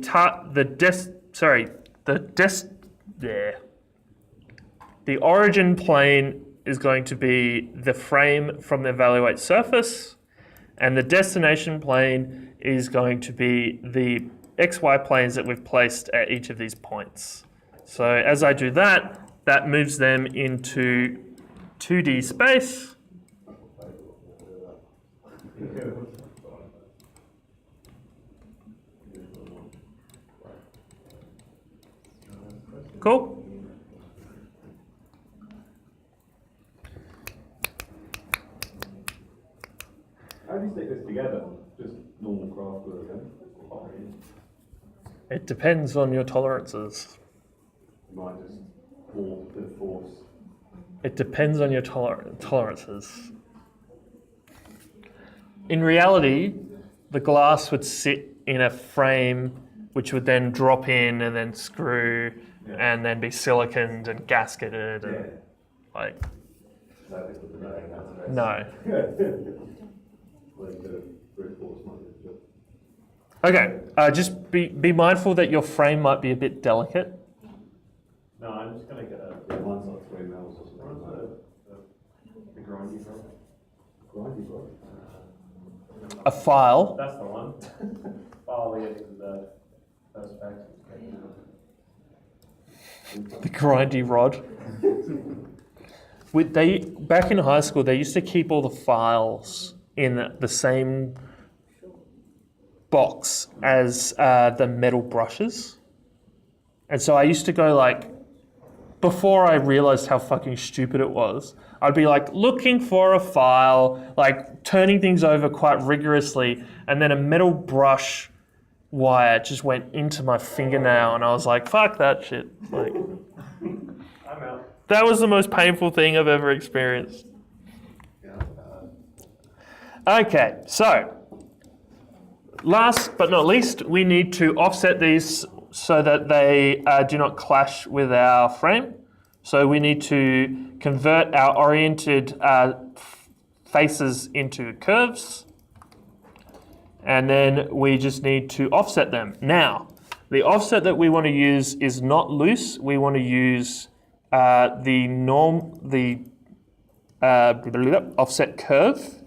origin plane is going to be the frame from the evaluate surface, and the destination plane is going to be the XY planes that we've placed at each of these points. So as I do that, that moves them into 2D space. Cool.
How do you stick this together? Just normal craft glue again?
It depends on your tolerances.
You might just warp the force.
It depends on your tolerances. In reality, the glass would sit in a frame which would then drop in and then screw and then be siliconed and gasketed and like no. Okay, just be mindful that your frame might be a bit delicate.
No, I'm just gonna get
Mine's like 3 mils or something.
the grindy rod.
Grindy rod.
A file.
That's the one. File in the first pack.
The grindy rod. Back in high school, they used to keep all the files in the same box as the metal brushes. And so I used to go like, before I realized how fucking stupid it was, I'd be like looking for a file, like turning things over quite rigorously, and then a metal brush wire just went into my fingernail, and I was like, fuck that shit. Like,
I'm out.
that was the most painful thing I've ever experienced. Okay, so last but not least, we need to offset these so that they do not clash with our frame. So we need to convert our oriented faces into curves, and then we just need to offset them. Now, the offset that we want to use is not loose. We want to use the offset curve.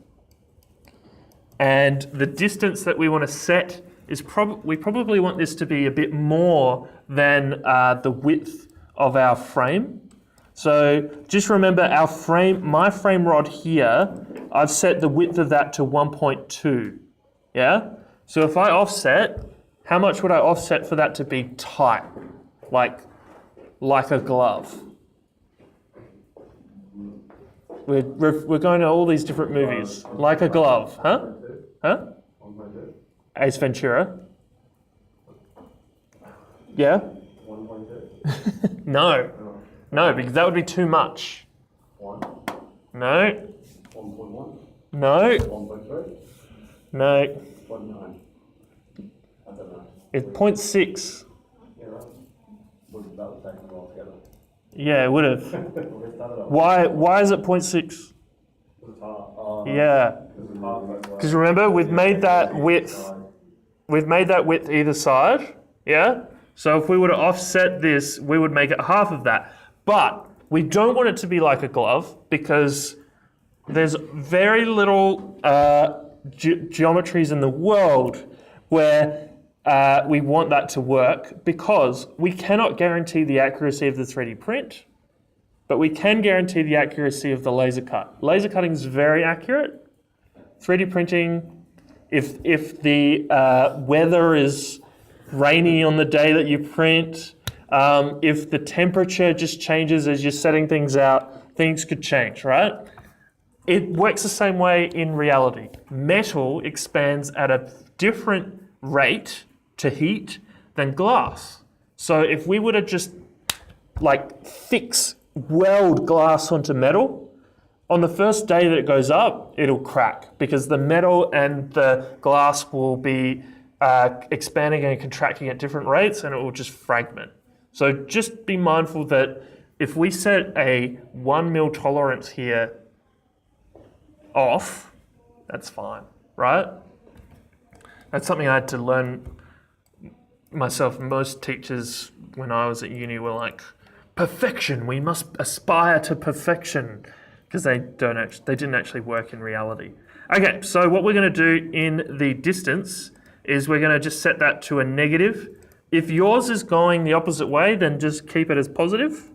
And the distance that we want to set is we probably want this to be a bit more than the width of our frame. So just remember my frame rod here, I've set the width of that to 1.2. Yeah? So if I offset, how much would I offset for that to be tight? Like a glove. We're going to all these different movies. Like a glove, huh? Huh? Ace Ventura. Yeah?
1.2.
No. No, because that would be too much.
1.
No.
1.1.
No.
1.3.
No.
0.9. I don't know.
It's 0.6.
Yeah, right. Would that would take them all together?
Yeah, it would have.
We'll start it off.
Why is it 0.6? Yeah. Because remember, we've made that width either side, yeah? So if we were to offset this, we would make it half of that. But we don't want it to be like a glove because there's very little geometries in the world where we want that to work, because we cannot guarantee the accuracy of the 3D print, but we can guarantee the accuracy of the laser cut. Laser cutting is very accurate. 3D printing, if the weather is rainy on the day that you print, if the temperature just changes as you're setting things out, things could change, right? It works the same way in reality. Metal expands at a different rate to heat than glass. So if we were to just like weld glass onto metal, on the first day that it goes up, it'll crack because the metal and the glass will be expanding and contracting at different rates, and it will just fragment. So just be mindful that if we set a 1 mil tolerance here off, that's fine, right? That's something I had to learn myself. Most teachers when I was at uni were like, perfection, we must aspire to perfection, because they didn't actually work in reality. Okay, so what we're going to do in the distance is we're going to just set that to a negative. If yours is going the opposite way, then just keep it as positive.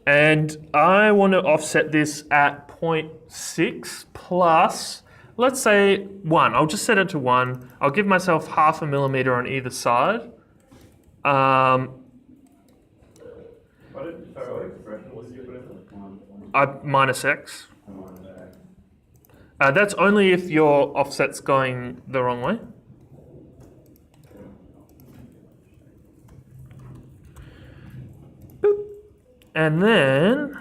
And I want to offset this at 0.6 plus, let's say 1. I'll just set it to 1. I'll give myself 0.5 millimeter on either side.
What expression was you put in
Minus x. That's only if your offset's going the wrong way. Boop. And then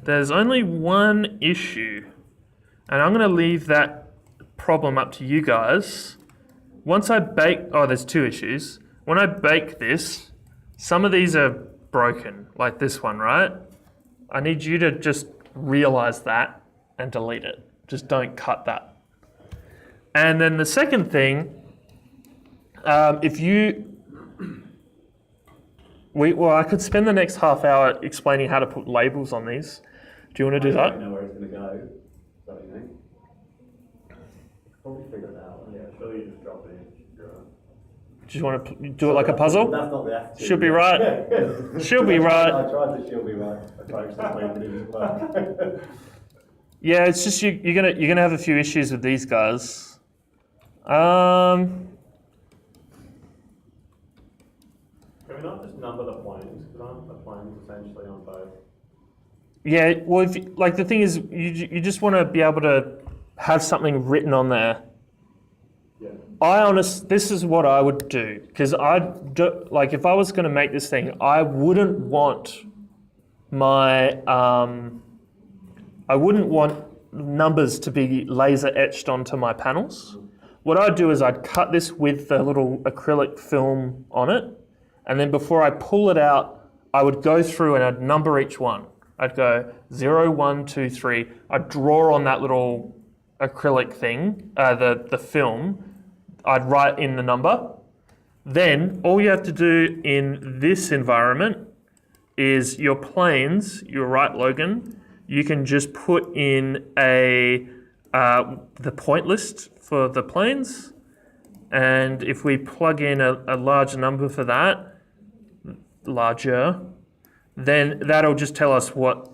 there's only one issue, and I'm going to leave that problem up to you guys. Once I bake, there's two issues. When I bake this, some of these are broken, like this one, right? I need you to just realize that and delete it. Just don't cut that. And then the second thing, I could spend the next half hour explaining how to put labels on these. Do you want to do
I
that?
don't know where it's going to go. Is that what you think? Probably figure it out. Yeah, surely you just drop it in.
Do you want to do it like a puzzle?
That's not the attitude.
She'll be right. She'll be right.
I tried the she'll be right approach to playing it as well.
Yeah, it's just you're gonna have a few issues with these guys. Can
we not just number the planes? Because aren't the planes essentially on both?
Yeah, well, the thing is, you just want to be able to have something written on there.
Yeah.
This is what I would do, because if I was going to make this thing, I wouldn't want numbers to be laser etched onto my panels. What I'd do is I'd cut this with the little acrylic film on it, and then before I pull it out, I would go through and I'd number each one. I'd go 0, 1, 2, 3. I'd draw on that little acrylic thing, the film. I'd write in the number. Then all you have to do in this environment is your planes, you're right, Logan, you can just put in the point list for the planes. And if we plug in a large number for that, larger, then that'll just tell us what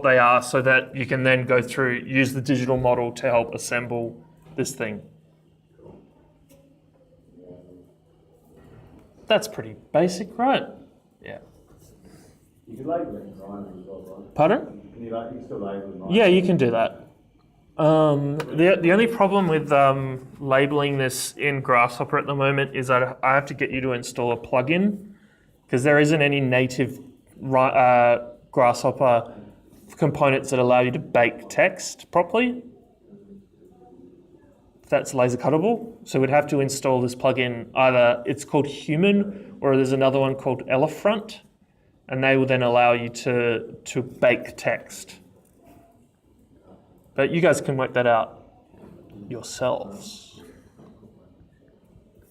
they are so that you can then go through, use the digital model to help assemble this thing. That's pretty basic, right? Yeah.
You can label it in Rhino as well, right?
Pardon?
You can still label it in Rhino.
Yeah, you can do that. The only problem with labeling this in Grasshopper at the moment is that I have to get you to install a plugin because there isn't any native Grasshopper components that allow you to bake text properly. That's laser cuttable. So we'd have to install this plugin. Either it's called Human or there's another one called Elephant, and they will then allow you to bake text. But you guys can work that out yourselves.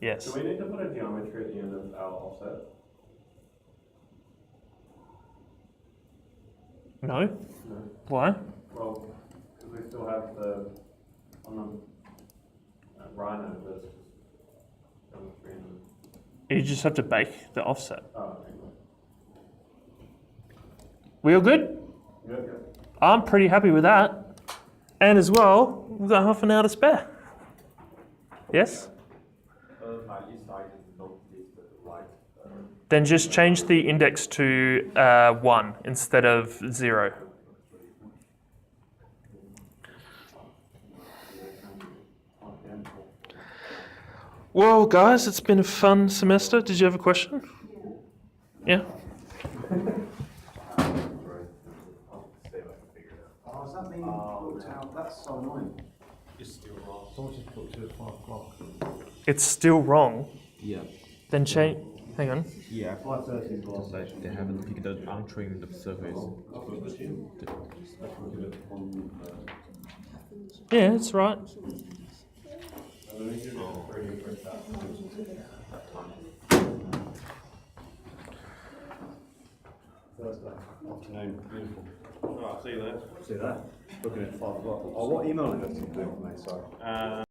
Yes.
Do we need to put a geometry at the end of our offset?
No?
No.
Why?
Well, because we still have on the Rhino versus geometry.
You just have to bake the offset.
Oh, okay.
We all good?
Yeah.
I'm pretty happy with that. And as well, we've got half an hour to spare. Yes? Then just change the index to 1 instead of 0. Well, guys, it's been a fun semester. Did you have a question? Yeah?
Oh, is that mean booked out? That's so annoying.
It's still wrong.
Someone just booked it at 5 o'clock.
It's still wrong.
Yeah.
Then change. Hang on.
Yeah.
5:30 is the last.
So they haven't picked up untrimmed the surface.
Yeah, it's right.
Thursday afternoon, beautiful.
Alright, see you there.
See that? Looking at 5 o'clock. Oh, what email address are you doing for me? Sorry.